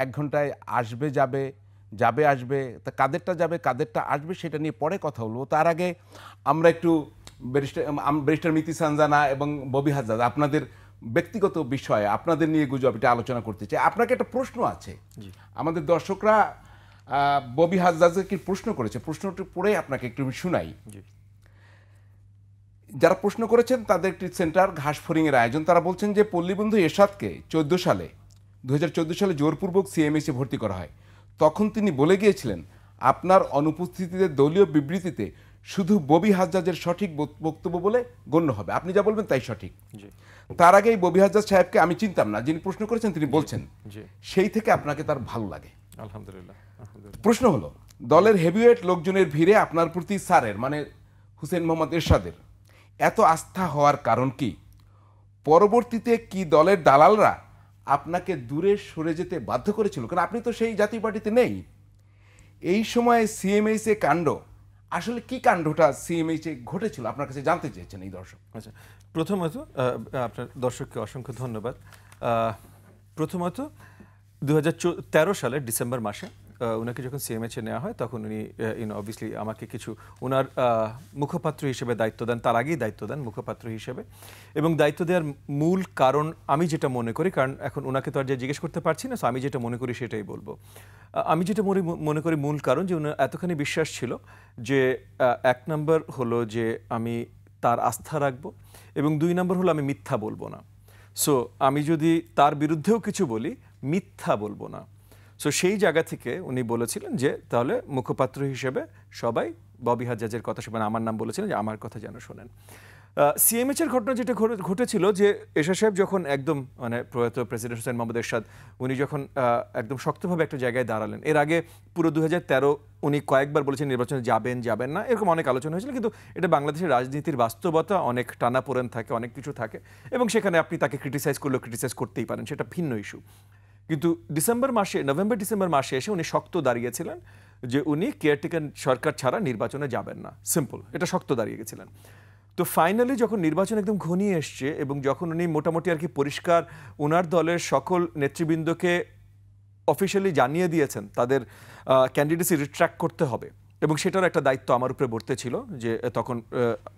1 ঘন্টায় আসবে যাবে যাবে আসবে, তা কাদেরটা যাবে কাদেরটা আসবে সেটা নিয়ে পরে কথা বলবো। তার আগে আমরা একটু ব্যারিস্টার মিতি সানজানা এবং ববি হাজ্জাজ আপনাদের ব্যক্তিগত বিষয়ে আপনাদের নিয়ে গুজব এটা আলোচনা করতে চাই। আপনাকে একটা প্রশ্ন আছে, আমাদের দর্শকরা ববি হাজ্জাজকে কি প্রশ্ন করেছে, প্রশ্নটি পড়ে আপনাকে একটু শুনাই। যারা প্রশ্ন করেছেন তাদের একটি সেন্টার ঘাসফড়িংয়ের আয়োজন। তারা বলছেন যে পল্লীবন্ধু এরশাদকে 2014 সালে জোরপূর্বক সিএমএইচে ভর্তি করা হয়। তখন তিনি বলে গিয়েছিলেন আপনার অনুপস্থিতিতে দলীয় বিবৃতিতে শুধু ববি হাজ্জাজের সঠিক বক্তব্য বলে গণ্য হবে, আপনি যা বলবেন তাই সঠিক। তার আগে ববি হাজ্জাজ সাহেবকে আমি চিনতাম না, যিনি প্রশ্ন করেছেন তিনি বলছেন সেই থেকে আপনাকে তার ভালো লাগে। আলহামদুলিল্লাহ। প্রশ্ন হলো, দলের হেভিওয়েট লোকজনের ভিড়ে আপনার প্রতি স্যারের মানে হুসেইন মোহাম্মদ এরশাদের এত আস্থা হওয়ার কারণ কি? পরবর্তীতে কি দলের দালালরা আপনাকে দূরে সরে যেতে বাধ্য করেছিল? কারণ আপনি তো সেই জাতীয় পার্টিতে নেই। এই সময়ে সিএমএইচে কাণ্ড, আসলে কি কাণ্ডটা সিএমএইচে ঘটেছিল আপনার কাছে জানতে চেয়েছেন এই দর্শক। আচ্ছা, প্রথমত আপনার দর্শককে অসংখ্য ধন্যবাদ। প্রথমত 2013 সালের ডিসেম্বর মাসে ওনাকে যখন সিএমএইচে নেওয়া হয় তখন উনি অবভিয়াসলি আমাকে কিছু ওনার মুখপাত্র হিসেবে দায়িত্ব দেন, তার আগেই দায়িত্ব দেন মুখপাত্র হিসেবে। এবং দায়িত্ব দেওয়ার মূল কারণ আমি যেটা মনে করি, কারণ এখন ওনাকে তো আর যে জিজ্ঞেস করতে পারছি না, সো আমি যেটা মনে করি সেটাই বলবো। আমি যেটা মনে করি মূল কারণ যে ওনার এতখানি বিশ্বাস ছিল যে 1 নম্বর হলো যে আমি তার আস্থা রাখবো এবং 2 নম্বর হলো আমি মিথ্যা বলবো না। সো আমি যদি তার বিরুদ্ধেও কিছু বলি মিথ্যা বলবো না। সো সেই জায়গা থেকে উনি বলেছিলেন যে তাহলে মুখপাত্র হিসেবে সবাই ববি হাজ্জাজের কথা শোনেন, আমার নাম বলেছিলেন যে আমার কথা যেন শোনেন। সিএমএইচের ঘটনা যেটা ঘটেছিল যে এরশাদ সাহেব যখন একদম মানে প্রয়াত প্রেসিডেন্ট হুসেইন মোহাম্মদ এরশাদ উনি যখন একদম শক্তভাবে একটা জায়গায় দাঁড়ালেন, এর আগে পুরো 2013 উনি কয়েকবার বলেছেন নির্বাচনে যাবেন না, এরকম অনেক আলোচনা হয়েছিল। কিন্তু এটা বাংলাদেশের রাজনীতির বাস্তবতা, অনেক টানাপোড়েন থাকে, অনেক কিছু থাকে এবং সেখানে আপনি তাকে ক্রিটিসাইজ করতেই পারেন, সেটা ভিন্ন ইস্যু। কিন্তু নভেম্বর ডিসেম্বর মাসে এসে উনি শক্ত দাঁড়িয়েছিলেন যে উনি কেয়ারটেকার সরকার ছাড়া নির্বাচনে যাবেন না, সিম্পল, এটা শক্ত দাঁড়িয়ে গেছিলেন। তো ফাইনালি যখন নির্বাচন একদম ঘনিয়ে এসছে এবং যখন উনি মোটামুটি আর কি পরিষ্কার ওনার দলের সকল নেতৃবৃন্দকে অফিসিয়ালি জানিয়ে দিয়েছেন তাদের ক্যান্ডিডেসি রিট্র্যাক্ট করতে হবে এবং সেটার একটা দায়িত্ব আমার উপরে বর্তে ছিল যে তখন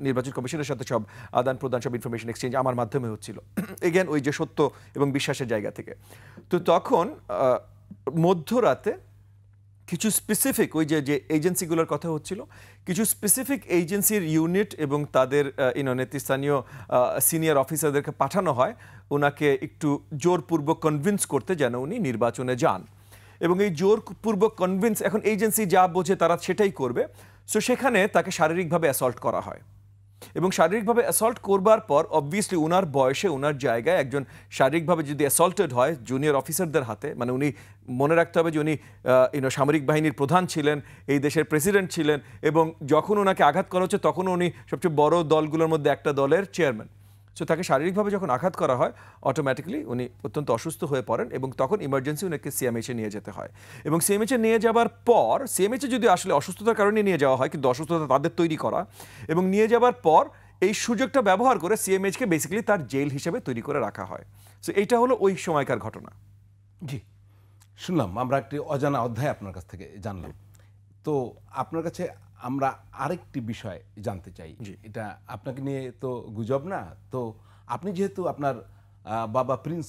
নির্বাচন কমিশনের সাথে সব আদান প্রদান, সব ইনফরমেশন এক্সচেঞ্জ আমার মাধ্যমে হচ্ছিল, এগেন ওই যে সত্য এবং বিশ্বাসের জায়গা থেকে। তো তখন মধ্যরাতে কিছু স্পেসিফিক ওই যে এজেন্সিগুলোর কথা হচ্ছিল, কিছু স্পেসিফিক এজেন্সির ইউনিট এবং তাদের নেতৃস্থানীয় সিনিয়র অফিসারদেরকে পাঠানো হয় ওনাকে একটু জোরপূর্বক কনভিন্স করতে যেন উনি নির্বাচনে যান। এবং এই জোরপূর্বক কনভিন্স, এখন এজেন্সি যা বোঝে তারা সেটাই করবে। সো সেখানে তাকে শারীরিকভাবে অ্যাসল্ট করা হয় এবং শারীরিকভাবে অ্যাসল্ট করবার পর অবভিয়াসলি ওনার বয়সে ওনার জায়গায় একজন শারীরিকভাবে যদি অ্যাসল্টেড হয় জুনিয়র অফিসারদের হাতে, মানে উনি মনে রাখতে হবে যে উনি সামরিক বাহিনীর প্রধান ছিলেন, এই দেশের প্রেসিডেন্ট ছিলেন এবং যখন ওনাকে আঘাত করা হচ্ছে তখন উনি সবচেয়ে বড় দলগুলোর মধ্যে একটা দলের চেয়ারম্যান। সো তাকে শারীরিকভাবে যখন আঘাত করা হয় অটোমেটিক্যালি উনি অত্যন্ত অসুস্থ হয়ে পড়েন এবং তখন ইমার্জেন্সি ওনাকে সিএমএইচে নিয়ে যেতে হয়। এবং সিএমএইচে নিয়ে যাবার পর, সিএমএইচে যদি আসলে অসুস্থতার কারণে নিয়ে যাওয়া হয়, কিন্তু অসুস্থতা তাদের তৈরি করা, এবং নিয়ে যাবার পর এই সুযোগটা ব্যবহার করে সিএমএইচকে বেসিক্যালি তার জেল হিসেবে তৈরি করে রাখা হয়। সো এইটা হলো ওই সময়কার ঘটনা। জি, শুনলাম, আমরা একটি অজানা অধ্যায় আপনার কাছ থেকে জানলাম। তো আপনার কাছে আমরা আরেকটি বিষয় জানতে চাই, এটা আপনাকে নিয়ে তো গুজব না, তো আপনি যেহেতু আপনার বাবা প্রিন্স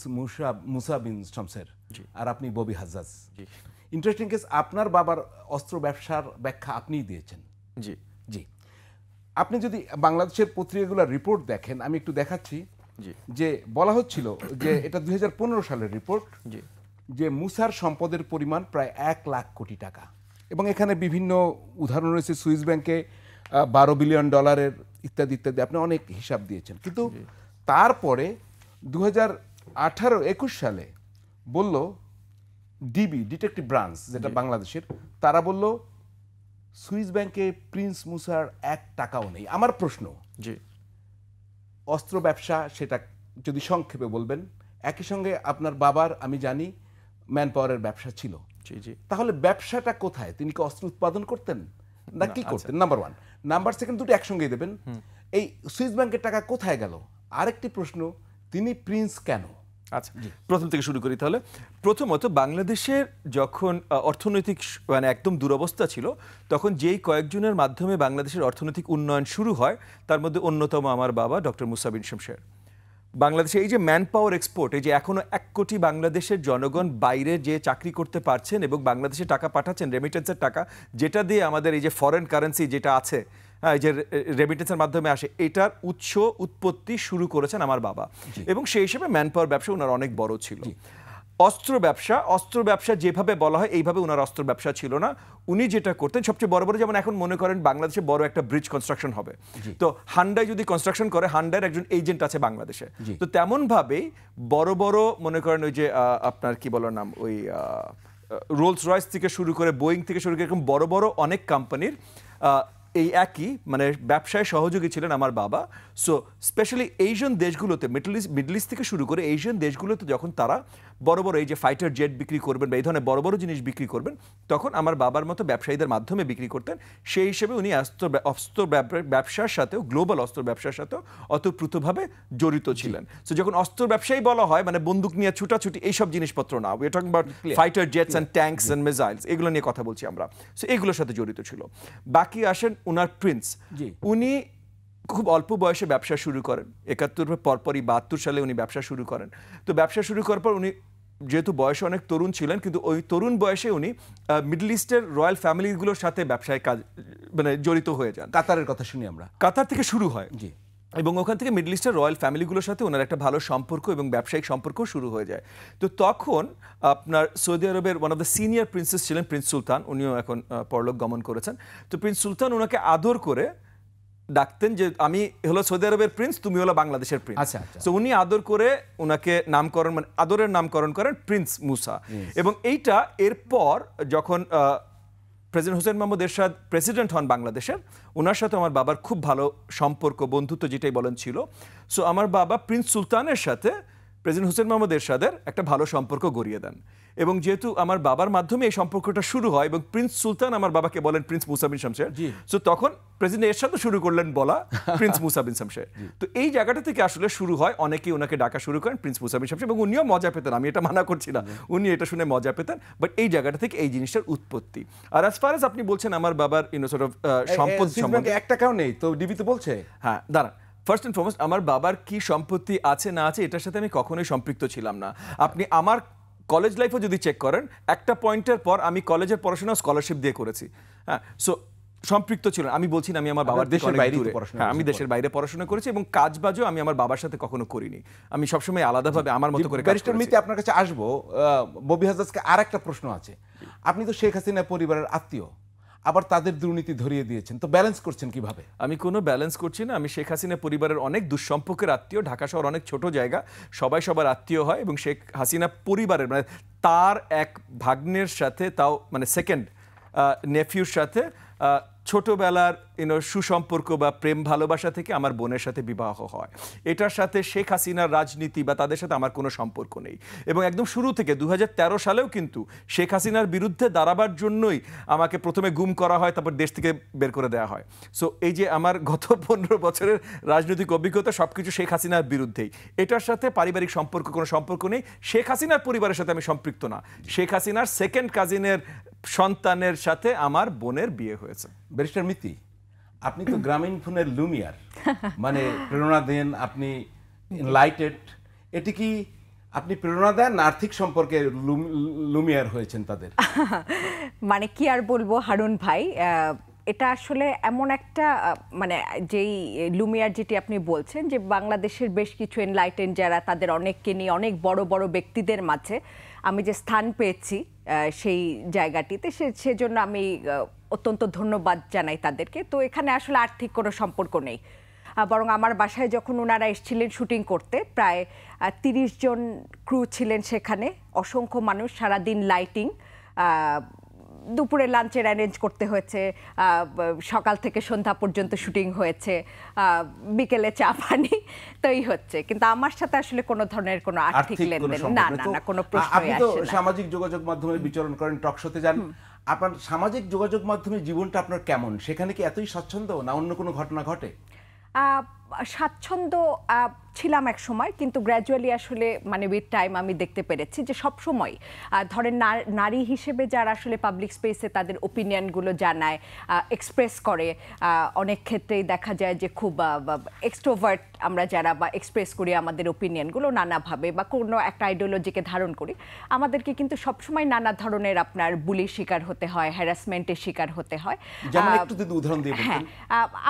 মুসা বিন শমসের আর আপনি ববি হাজ্জাজ, ইন্টারেস্টিং কেস, আপনার বাবার অস্ত্র ব্যবসার ব্যাখ্যা আপনিই দিয়েছেন। জি জি, আপনি যদি বাংলাদেশের পত্রিকাগুলোর রিপোর্ট দেখেন, আমি একটু দেখাচ্ছি, যে বলা হচ্ছিল যে এটা 2015 সালের রিপোর্ট, যে মুসার সম্পদের পরিমাণ প্রায় 1 লাখ কোটি টাকা এবং এখানে বিভিন্ন উদাহরণ রয়েছে, সুইস ব্যাংকে $12 বিলিয়ন ইত্যাদি ইত্যাদি, আপনি অনেক হিসাব দিয়েছেন। কিন্তু তারপরে 2018-21 সালে বলল ডিবি, ডিটেকটিভ ব্রাঞ্চ যেটা বাংলাদেশের, তারা বলল সুইস ব্যাংকে প্রিন্স মুসার 1 টাকাও নেই। আমার প্রশ্ন, জি, অস্ত্র ব্যবসা সেটা যদি সংক্ষেপে বলবেন, একই সঙ্গে আপনার বাবার আমি জানি ম্যান পাওয়ারের ব্যবসা ছিল, জি, জি। তাহলে ব্যবসাটা কোথায়? তিনি কি অস্ত্র উৎপাদন করতেন না কি করতেন? নাম্বার 1। নাম্বার 2 দুটো একসঙ্গেই দেবেন। এই সুইস ব্যাংকের টাকা কোথায় গেল? আরেকটি প্রশ্ন, তিনি প্রিন্স কেন? আচ্ছা, প্রথম থেকে শুরু করি তাহলে। প্রথমত, বাংলাদেশের যখন অর্থনৈতিক মানে একদম দুরবস্থা ছিল, তখন যেই কয়েকজনের মাধ্যমে বাংলাদেশের অর্থনৈতিক উন্নয়ন শুরু হয়, তার মধ্যে অন্যতম আমার বাবা ডক্টর মুসা বিন শমশের। বাংলাদেশে এই যে ম্যান পাওয়ার এক্সপোর্ট, এই যে এখনো 1 কোটি বাংলাদেশের জনগণ বাইরে যে চাকরি করতে পারছেন এবং বাংলাদেশে টাকা পাঠাচ্ছেন, রেমিটেন্সের টাকা, যেটা দিয়ে আমাদের এই যে ফরেন কারেন্সি যেটা আছে, এই যে রেমিটেন্সের মাধ্যমে আসে, এটার উৎস উৎপত্তি শুরু করেছেন আমার বাবা। এবং সেই হিসেবে ম্যান পাওয়ার ব্যবসা ওনার অনেক বড় ছিল। অস্ত্র ব্যবসা যেভাবে বলা হয় এইভাবে ওনার অস্ত্র ব্যবসা ছিল না। উনি যেটা করতেন সবচেয়ে বড় বড়, যেমন এখন মনে করেন বাংলাদেশে বড় একটা ব্রিজ কনস্ট্রাকশন হবে, তো হান্ডাই যদি কনস্ট্রাকশন করে, হান্ডাইয়ের একজন এজেন্ট আছে বাংলাদেশে, তো তেমন ভাবেই বড় বড় মনে করেন ওই যে আপনার কি বলার নাম, ওই রোলস রয়েস থেকে শুরু করে, বোয়িং থেকে শুরু করে, এরকম বড় বড় অনেক কোম্পানির এই একই মানে ব্যবসায় সহযোগী ছিলেন আমার বাবা। সো স্পেশালি এশিয়ান দেশগুলোতে, মিডল ইস্ট থেকে শুরু করে এশিয়ান দেশগুলোতে যখন তারা বড় বড় এই যে ফাইটার জেট বিক্রি করবেন বা এই ধরনের বড় বড় জিনিস বিক্রি করবেন, তখন আমার বাবার মতো ব্যবসায়ীদের মাধ্যমে বিক্রি করতেন। সেই হিসেবে উনি অস্ত্র ব্যবসার সাথেও, গ্লোবাল অস্ত্র ব্যবসার সাথেও অতপ্রুতভাবে জড়িত ছিলেন। সো যখন অস্ত্র ব্যবসায়ী বলা হয়, মানে বন্দুক নিয়ে ছুটাছুটি এইসব জিনিসপত্র না, we are talking about fighter jets and tanks and missiles, এগুলো নিয়ে কথা বলছি আমরা। সো এগুলোর সাথে জড়িত ছিল। বাকি আসেন উনার প্রিন্স, উনি খুব অল্প বয়সে ব্যবসা শুরু করেন। 71 পরপরই 72 সালে উনি ব্যবসা শুরু করেন। তো ব্যবসা শুরু করার পর উনি যেহেতু বয়সে অনেক তরুণ ছিলেন, কিন্তু ওই তরুণ বয়সে উনি মিডল ইস্টের রয়্যাল ফ্যামিলিগুলোর সাথে ব্যবসায় কাজ মানে জড়িত হয়ে যান। কাতারের কথা শুনি আমরা, কাতার থেকে শুরু হয়, জি, এবং ওখান থেকে মিডল ইস্টের রয়্যাল ফ্যামিলিগুলোর সাথে ওনার একটা ভালো সম্পর্ক এবং ব্যবসায়িক সম্পর্ক শুরু হয়ে যায়। তো তখন আপনার সৌদি আরবের one of the senior princess ছিলেন প্রিন্স সুলতান, উনিও এখন পরলোক গমন করেছেন। তো প্রিন্স সুলতান ওনাকে আদর করে ডাকতেন যে আমি হলো সৌদি আরবের প্রিন্স, তুমি হলো বাংলাদেশের প্রিন্স। আচ্ছা, তো উনি আদর করে ওনাকে নামকরণ, মানে আদরের নামকরণ করেন প্রিন্স মুসা। এবং এইটা এরপর যখন প্রেসিডেন্ট হোসেন মোহাম্মদ এরশাদ প্রেসিডেন্ট হন বাংলাদেশের, ওনার সাথে আমার বাবার খুব ভালো সম্পর্ক, বন্ধুত্ব যেটাই বলেন ছিল। সো আমার বাবা প্রিন্স সুলতানের সাথে প্রেসিডেন্ট হোসেন মোহাম্মদ এরশাদের একটা ভালো সম্পর্ক গড়িয়ে দেন। এবং যেহেতু আমার বাবার মাধ্যমে এই সম্পর্কটা শুরু হয় এবং প্রিন্স সুলতান আমার বাবাকে বলেন প্রিন্স মুসা বিন শমশের, সো তখন প্রেসিডেন্ট এরশাদও শুরু করলেন বলা প্রিন্স মুসা বিন শমশের। তো এই জায়গাটা থেকে আসলে শুরু হয়, অনেকেই ওনাকে ডাকা শুরু করেন প্রিন্স মুসা বিন শমশের, এবং উনিও মজা পেতেন, আমি এটা মানা করছি না, উনি এটা শুনে মজা পেতেন। বাট এই জায়গাটা থেকে এই জিনিসটার উৎপত্তি। আর অ্যাজ ফার এজ আপনি বলছেন আমার বাবার সর্ট অফ সম্পদ সম্বন্ধে, 1 টাকাও নেই তো ডিবি তো বলছে। হ্যাঁ, দাঁড়ান, ফার্স্ট অ্যান্ড ফরমোস্ট আমার বাবার কি সম্পত্তি আছে না আছে এটার সাথে আমি কখনোই সম্পৃক্ত ছিলাম না। আপনি আমার কলেজ লাইফও যদি চেক করেন, একটা পয়েন্টের পর আমি কলেজের পড়াশোনা স্কলারশিপ দিয়ে করেছি। হ্যাঁ, সো সম্পৃক্ত ছিল। আমি বলছি না আমি আমার বাবার দেশের বাইরে, হ্যাঁ আমি দেশের বাইরে পড়াশোনা করেছি এবং কাজ বাজও আমি আমার বাবার সাথে কখনো করিনি। আমি সবসময় আলাদাভাবে আমার মতো করে কাজ করেছি। ব্যারিস্টার মিতি, আপনার কাছে আসবো। ববি হাজাজকে আরেকটা প্রশ্ন আছে। আপনি তো শেখ হাসিনা পরিবারের আত্মীয়, আবার তাদের দুর্নীতি ধরিয়ে দিয়েছেন, তো ব্যালেন্স করছেন কিভাবে? আমি কোনো ব্যালেন্স করছি না। আমি শেখ হাসিনা পরিবারের অনেক দুঃসম্পর্কের আত্মীয়। ঢাকা শহর অনেক ছোট জায়গা, সবাই সবার আত্মীয় হয়, এবং শেখ হাসিনা পরিবারের মানে তার এক ভাগ্নের সাথে, তাও মানে সেকেন্ড নেফিউর সাথে ছোটবেলার সুসম্পর্ক বা প্রেম ভালোবাসা থেকে আমার বোনের সাথে বিবাহ হয়। এটার সাথে শেখ হাসিনার রাজনীতি বা তাদের সাথে আমার কোনো সম্পর্ক নেই। এবং একদম শুরু থেকে 2013 সালেও কিন্তু শেখ হাসিনার বিরুদ্ধে দাঁড়াবার জন্যই আমাকে প্রথমে গুম করা হয়, তারপর দেশ থেকে বের করে দেওয়া হয়। সো এই যে আমার গত 15 বছরের রাজনৈতিক অভিজ্ঞতা সবকিছু শেখ হাসিনার বিরুদ্ধেই। এটার সাথে পারিবারিক সম্পর্ক কোনো সম্পর্ক নেই। শেখ হাসিনার পরিবারের সাথে আমি সম্পৃক্ত না। শেখ হাসিনার সেকেন্ড কাজিনের সন্তানের সাথে আমার বোনের বিয়ে হয়েছে। ব্যারিস্টার মিতি, আপনি তো গ্রামীণ ফোনের লুমিয়ার, মানে প্রেরণা দেন, আপনি এনলাইটেড। এটি কি আপনি প্রেরণা দেন না আর্থিক সম্পর্কে লুমিয়ার হয়েছেন তাদের? মানে কি আর বলবো হারুন ভাই, এটা আসলে এমন একটা মানে যেই লুমিয়ার যেটি আপনি বলছেন, যে বাংলাদেশের বেশ কিছু এনলাইটেন যারা, তাদের অনেককে নিয়ে অনেক বড় বড় ব্যক্তিদের মাঝে আমি যে স্থান পেয়েছি সেই জায়গাটিতে, সেজন্য আমি অত্যন্ত ধন্যবাদ জানাই তাদেরকে। তো এখানে আসলে আর্থিক কোনো সম্পর্ক নেই, বরং আমার বাসায় যখন ওনারা এসেছিলেন শুটিং করতে, প্রায় 30 জন ক্রু ছিলেন সেখানে, অসংখ্য মানুষ, সারাদিন লাইটিং, দুপুরে লাঞ্চের অ্যারেঞ্জ করতে হয়েছে, সকাল থেকে সন্ধ্যা পর্যন্ত শুটিং হয়েছে, বিকেলে চা পানি তোই হচ্ছে, কিন্তু আমার সাথে আসলে কোনো ধরনের কোনো আর্থিক লেনদেন না না না কোনো প্রশ্নই আপনি তো আসে না। সামাজিক যোগাযোগ মাধ্যমে বিচরণ করেন, টক শোতে যান, আপনার সামাজিক যোগাযোগ মাধ্যমে জীবনটা আপনার কেমন? সেখানে কি এতই স্বচ্ছন্দ না অন্য কোনো ঘটনা ঘটে? স্বাচ্ছন্দ্য ছিলাম এক সময়, কিন্তু গ্র্যাজুয়ালি আসলে মানে উইথ টাইম আমি দেখতে পেরেছি যে সব সময় ধরেন নারী হিসেবে যারা আসলে পাবলিক স্পেসে তাদের ওপিনিয়নগুলো জানায়, এক্সপ্রেস করে, অনেক ক্ষেত্রেই দেখা যায় যে খুব এক্সট্রোভার্ট আমরা যারা বা এক্সপ্রেস করি আমাদের ওপিনিয়নগুলো নানাভাবে বা কোনো একটা আইডিওলজিকে ধারণ করি, আমাদেরকে কিন্তু সবসময় নানা ধরনের আপনার বুলির শিকার হতে হয়, হ্যারাসমেন্টের শিকার হতে হয়। যেমন একটু যদি উদাহরণ দিয়ে বলতেন। হ্যাঁ,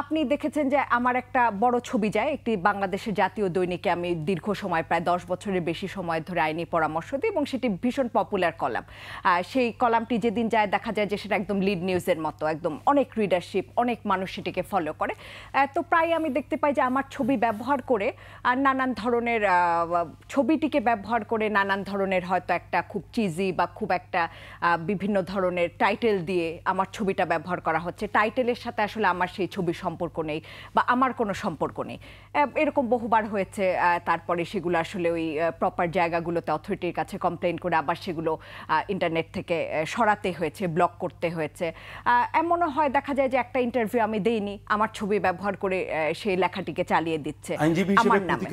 আপনি দেখেছেন যে আমার একটা বড় ছবি যায় একটি বাংলাদেশের জাতীয় দৈনিকে, আমি দীর্ঘ সময় প্রায় 10 বছরের বেশি সময় ধরে আইনি পরামর্শ দিই এবং সেটি ভীষণ পপুলার কলাম। সেই কলামটি যেদিন যায় দেখা যায় যে সেটা একদম লিড নিউজের মতো, একদম অনেক রিডারশিপ, অনেক মানুষ সেটিকে ফলো করে। তো প্রায় আমি দেখতে পাই যে আমার ছবি ব্যবহার করে আর নানান ধরনের ছবিটিকে ব্যবহার করে নানান ধরনের হয়তো একটা খুব চিজি বা খুব একটা বিভিন্ন ধরনের টাইটেল দিয়ে আমার ছবিটা ব্যবহার করা হচ্ছে। টাইটেলের সাথে আসলে আমার সেই ছবির সম্পর্ক নেই বা আমার কোনো সম্পর্ক নেই, এরকম বহুবার হয়েছে। তারপরে সেগুলো আসলে ওই প্রপার জায়গাগুলোতে অথরিটির কাছে কমপ্লেন করে আবার সেগুলো ইন্টারনেট থেকে সরাতে হয়েছে, ব্লক করতে হয়েছে। এমনও হয় দেখা যায় যে একটা ইন্টারভিউ আমি দেইনি, আমার ছবি ব্যবহার করে সেই লেখাটিকে চালিয়ে দিচ্ছে আমার নামে।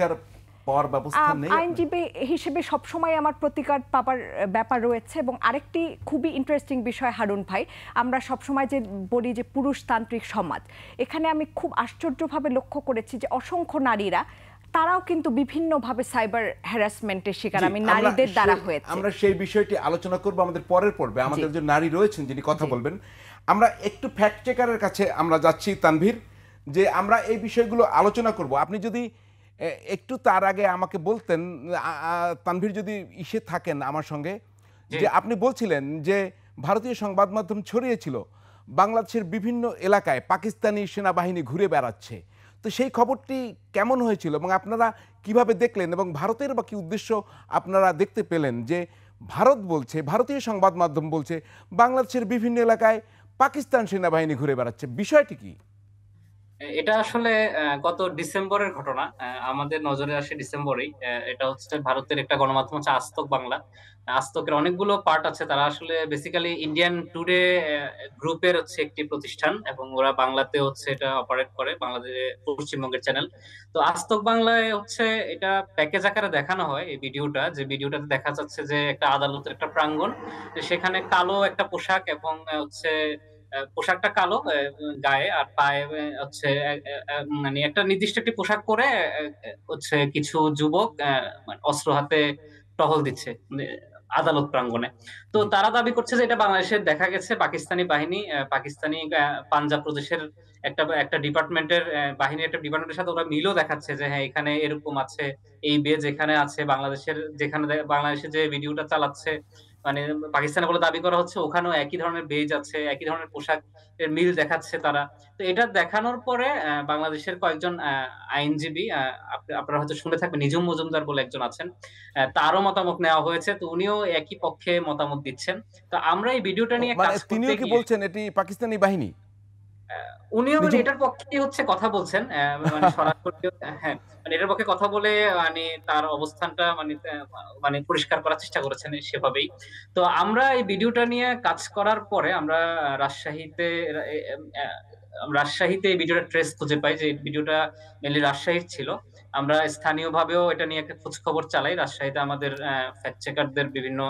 আইনজীবী হিসেবে সবসময় আমার প্রতিকার পাবার ব্যাপার রয়েছে। এবং আরেকটি খুবই ইন্টারেস্টিং বিষয় হারুন ভাই, আমরা সবসময় যে বলি যে পুরুষতান্ত্রিক সমাজ, এখানে আমি খুব আশ্চর্যভাবে লক্ষ্য করেছি যে অসংখ্য নারীরা তারাও কিন্তু বিভিন্নভাবে সাইবার হ্যারাসমেন্টের শিকার আমি নারীদের দ্বারা হয়েছে। আমরা সেই বিষয়টি আলোচনা করব আমাদের পরের পর্বে। আমাদের যে নারী রয়েছেন যিনি কথা বলবেন, আমরা একটু ফ্যাক্ট চেকারের কাছে আমরা যাচ্ছি তানভীর, যে আমরা এই বিষয়গুলো আলোচনা করব। আপনি যদি একটু তার আগে আমাকে বলতেন, তানভীর যদি ইসে থাকেন আমার সঙ্গে, যে আপনি বলছিলেন যে ভারতীয় সংবাদ মাধ্যম ছড়িয়েছিল বাংলাদেশের বিভিন্ন এলাকায় পাকিস্তানি সেনাবাহিনী ঘুরে বেড়াচ্ছে, তো সেই খবরটি কেমন হয়েছিল এবং আপনারা কিভাবে দেখলেন এবং ভারতের বা কি উদ্দেশ্য আপনারা দেখতে পেলেন যে ভারত বলছে, ভারতীয় সংবাদ মাধ্যম বলছে বাংলাদেশের বিভিন্ন এলাকায় পাকিস্তান সেনাবাহিনী ঘুরে বেড়াচ্ছে, বিষয়টি কি? এটা আসলে গত ডিসেম্বরের ঘটনা, আমাদের নজরে আসে ডিসেম্বরেই। এটা হচ্ছে ভারতের একটা গণমাধ্যম হচ্ছে আজতক বাংলা। আজতকের অনেকগুলো পার্ট আছে, তারা আসলে বেসিক্যালি ইন্ডিয়ান টুডে গ্রুপের হচ্ছে একটি প্রতিষ্ঠান এবং ওরা বাংলাতে হচ্ছে এটা অপারেট করে, বাংলাদেশে পশ্চিমবঙ্গের চ্যানেল। তো আজতক বাংলায় হচ্ছে এটা প্যাকেজ আকারে দেখানো হয় এই ভিডিওটা, যে ভিডিওটাতে দেখা যাচ্ছে যে একটা আদালতের একটা প্রাঙ্গণ, সেখানে কালো একটা পোশাক এবং হচ্ছে পোশাকটা কালো গায়ে আর পায়ে হচ্ছে মানে একটা নির্দিষ্ট একটি পোশাক পরে হচ্ছে কিছু যুবক মানে অস্ত্র হাতে টহল দিচ্ছে আদালত প্রাঙ্গণে। তো তারা দাবি করছে যে এটা বাংলাদেশে দেখা গেছে পাকিস্তানি বাহিনী, পাকিস্তানি পাঞ্জাব প্রদেশের একটা একটা ডিপার্টমেন্টের বাহিনীর একটা ডিপার্টমেন্টের সাথে ওরা মিলও দেখাচ্ছে যে হ্যাঁ এখানে এরকম আছে, এই বেজ এখানে আছে, বাংলাদেশের যেখানে বাংলাদেশে যে ভিডিওটা চালাচ্ছে মানে পাকিস্তানে বলে দাবি করা হচ্ছে ওখানেও একই ধরনের বেজ আছে, একই ধরনের পোশাক মিল দেখাচ্ছে তারা। তো এটা দেখানোর পরে বাংলাদেশের কয়েকজন আইনজীবী, আপনারা হয়তো শুনে থাকবেন, নিজুম মজুমদার বলে একজন আছেন, তারও মতামত নেওয়া হয়েছে। তো উনিও একই পক্ষে মতামত দিচ্ছেন। তো আমরা এই ভিডিওটা নিয়ে কাজ করতে তিনিও কি বলছেন এটি পাকিস্তানি বাহিনী? উনিও মানে এটার পক্ষে হচ্ছে কথা বলছেন, মানে সরাসরি হ্যাঁ মানে এটার পক্ষে কথা বলে মানে তার অবস্থানটা মানে মানে পরিষ্কার করার চেষ্টা করেছেন সেভাবেই। তো আমরা এই ভিডিওটা নিয়ে কাজ করার পরে আমরা রাজশাহীতে এই ভিডিওটা ট্রেস খুঁজে পাই, যে ভিডিওটা মেনলি রাজশাহীর ছিল। আমরা স্থানীয়ভাবেও এটা নিয়ে একটা খোঁজ খবর চালাই, রাজশাহীতে আমাদের ফ্যাক্ট চেকারদের বিভিন্ন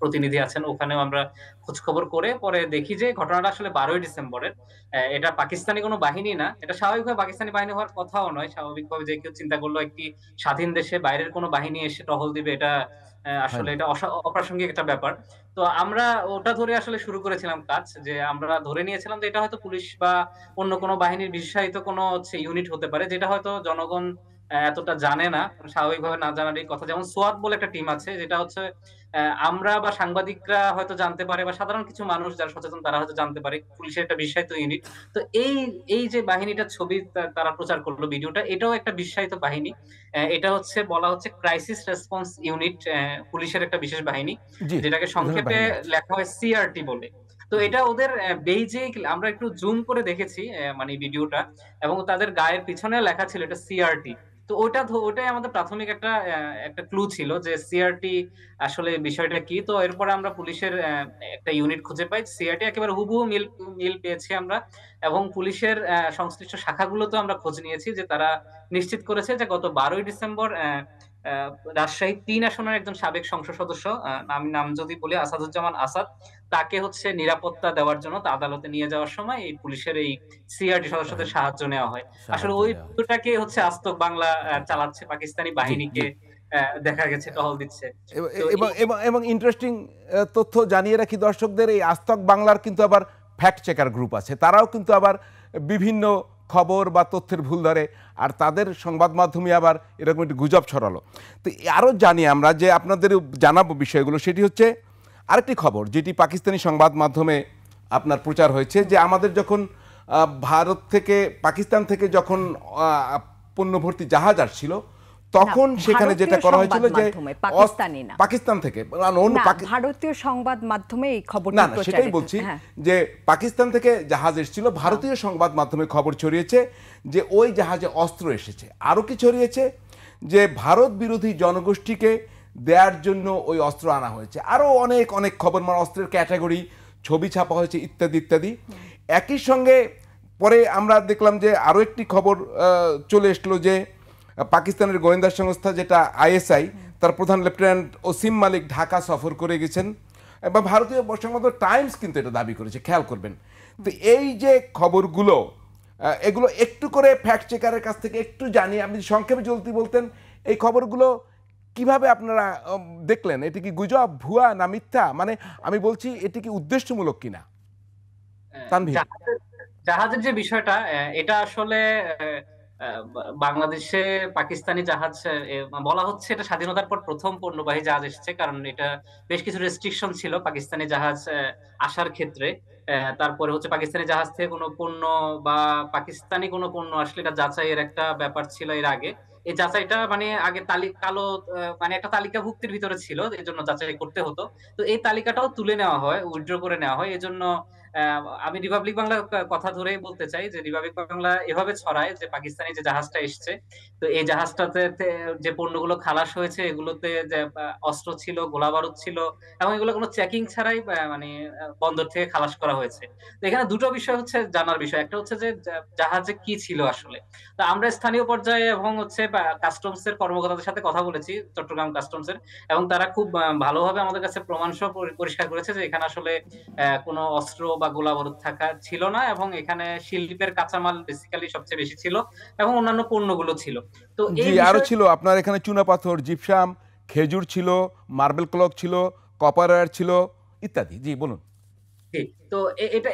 প্রতিনিধি আছেন, ওখানেও আমরা খোঁজ খবর করে পরে দেখি যে ঘটনাটা আসলে 12ই ডিসেম্বরের। এটা পাকিস্তানি কোনো বাহিনী না, এটা স্বাভাবিকভাবে পাকিস্তানি বাহিনী হওয়ার কথাও নয়। স্বাভাবিকভাবে যে কেউ চিন্তা করলো একটি স্বাধীন দেশে বাইরের কোনো বাহিনী এসে টহল দিবে, এটা আসলে এটা অপ্রাসঙ্গিক একটা ব্যাপার। তো আমরা ওটা ধরে আসলে শুরু করেছিলাম কাজ, যে আমরা ধরে নিয়েছিলাম যে এটা হয়তো পুলিশ বা অন্য কোনো বাহিনীর বিশেষায়িত কোনো হচ্ছে ইউনিট হতে পারে, যেটা হয়তো জনগণ এতটা জানে না, স্বাভাবিকভাবে না জানারই কথা। যেমন সোয়াত বলে একটা টিম আছে, যেটা হচ্ছে আমরা বা সাংবাদিকরা হয়তো জানতে পারে বা সাধারণ কিছু মানুষ যারা সচেতন তারা হয়তো জানতে পারে, পুলিশের একটা বিশ্বায়িত ইউনিট। তো এই যে বাহিনীটার ছবি তারা প্রচার করলো ভিডিওটা, এটাও একটা বিশ্বায়িত বাহিনী। এটা হচ্ছে বলা হচ্ছে ক্রাইসিস রেসপন্স ইউনিট, পুলিশের একটা বিশেষ বাহিনী, যেটাকে সংক্ষেপে লেখা হয় সিআরটি বলে। তো এটা ওদের বেইজে আমরা একটু জুম করে দেখেছি মানে ভিডিওটা, এবং তাদের গায়ের পিছনে লেখা ছিল এটা সিআরটি। তো ওটাই আমাদের প্রাথমিক একটা ক্লু ছিল যে সিআরটি আসলে বিষয়টা কি। তো এরপরে আমরা পুলিশের একটা ইউনিট খুঁজে পাই সিআরটি, একেবারে হুবহু মিল মিল পেয়েছি আমরা। এবং পুলিশের সংশ্লিষ্ট শাখাগুলোতে আমরা খোঁজ নিয়েছি যে তারা নিশ্চিত করেছে যে গত 12ই ডিসেম্বর রাজশাহী 3 আসনের একজন সাবেক সংসদ সদস্য, আমি নাম যদি বলি আসাদুজ্জামান আসাদ, তাকে হচ্ছে নিরাপত্তা দেওয়ার জন্য তা আদালতে নিয়ে যাওয়ার সময় এই পুলিশের এই সিআরটি সদস্যদের সাহায্য নেওয়া হয়। আসলে ওই ভিডিওটাকে হচ্ছে আস্তক বাংলা চালাচ্ছে, পাকিস্তানি বাহিনীকে দেখা গেছে টহল দিচ্ছে। এবং ইন্টারেস্টিং তথ্য জানিয়ে রাখি দর্শকদের, এই আস্তক বাংলার কিন্তু আবার ফ্যাক্ট চেকার গ্রুপ আছে, তারাও কিন্তু আবার বিভিন্ন খবর বা তথ্যের ভুল ধরে, আর তাদের সংবাদ মাধ্যমে আবার এরকম একটি গুজব ছড়ালো। তো আরও জানি আমরা যে আপনাদের জানাবো বিষয়গুলো, সেটি হচ্ছে আরেকটি খবর যেটি পাকিস্তানি সংবাদ মাধ্যমে আপনার প্রচার হয়েছে, যে আমাদের যখন ভারত থেকে পাকিস্তান থেকে যখন পণ্য ভর্তি জাহাজ আসছিল তখন সেখানে যেটা করা হয়েছিল যে পাকিস্তান থেকে ভারতীয় সংবাদ মাধ্যমে এই খবর, না সেটাই বলছি যে পাকিস্তান থেকে জাহাজ এসেছিল, ভারতীয় সংবাদ মাধ্যমে খবর ছড়িয়েছে যে ওই জাহাজে অস্ত্র এসেছে। আরও কি ছড়িয়েছে যে ভারত বিরোধী জনগোষ্ঠীকে দেওয়ার জন্য ওই অস্ত্র আনা হয়েছে। আরও অনেক অনেক খবর, মানে অস্ত্রের ক্যাটাগরি, ছবি ছাপা হয়েছে ইত্যাদি ইত্যাদি। একই সঙ্গে পরে আমরা দেখলাম যে আরও একটি খবর চলে আসলো যে পাকিস্তানের গোয়েন্দা সংস্থা যেটা আইএসআই, তার প্রধান লেফটেন্যান্ট ওসিম মালিক ঢাকা সফর করে গেছেন, এবং ভারতীয় সংবাদ টাইমস কিন্তু এটা দাবি করেছে, খেয়াল করবেন। তো এই যে খবরগুলো, এগুলো একটু করে ফ্যাক্ট চেকারের কাছ থেকে একটু জানি, আপনি সংক্ষেপে চলতি বলতেন এই খবরগুলো কিভাবে আপনারা দেখলেন? এটি কি গুজব, ভুয়া না মিথ্যা? মানে আমি বলছি এটি কি উদ্দেশ্যমূলক কিনা? জাহাজের যে বিষয়টা, এটা আসলে বাংলাদেশে পাকিস্তানি জাহাজ বলা হচ্ছে এটা স্বাধীনতার পর প্রথম পণ্যবাহী জাহাজ এসেছে, কারণ এটা বেশ কিছু রেস্ট্রিকশন ছিল পাকিস্তানি জাহাজ আসার ক্ষেত্রে। তারপরে হচ্ছে পাকিস্তানি জাহাজ থেকে কোনো পণ্য বা পাকিস্তানি কোনো পণ্য আসলে এটা যাচাইয়ের একটা ব্যাপার ছিল এর আগে। এই যাচাইটা মানে আগে কালো মানে একটা তালিকাভুক্তির ভিতরে ছিল, এই জন্য যাচাই করতে হতো। তো এই তালিকাটাও তুলে নেওয়া হয়, উইথড্র করে নেওয়া হয়। এই জন্য আমি রিপাবলিক বাংলার কথা ধরেই বলতে চাই যে রিপাবলিক বাংলা এভাবে ছড়ায় যে পাকিস্তানি যে জাহাজটা এসছে, তো এই জাহাজটাতে যে পণ্যগুলো খালাস হয়েছে এগুলোতে যে অস্ত্র ছিল, গোলা বারুদ ছিল, এবং এগুলো কোনো চেকিং ছাড়াই মানে বন্দর থেকে খালাস করা হয়েছে। তো এখানে দুটো বিষয় হচ্ছে জানার বিষয়, একটা হচ্ছে যে জাহাজে কি ছিল আসলে। তো আমরা স্থানীয় পর্যায়ে এবং হচ্ছে কাস্টমস এর কর্মকর্তাদের সাথে কথা বলেছি, চট্টগ্রাম কাস্টমস এর, এবং তারা খুব ভালোভাবে আমাদের কাছে প্রমাণ সহ পরিষ্কার করেছে যে এখানে আসলে কোনো অস্ত্র বা গোলা বারুদ থাকা ছিল না, এবং এখানে শিল্পের কাঁচামাল বেসিক্যালি সবচেয়ে বেশি ছিল, এবং অন্যান্য পণ্যগুলো ছিল। তো এই আরো ছিল আপনার এখানে চুনাপাথর, জিপসাম, খেজুর ছিল, মার্বেল ক্লক ছিল, কপার ওয়্যার ছিল ইত্যাদি। জি বলুন। তো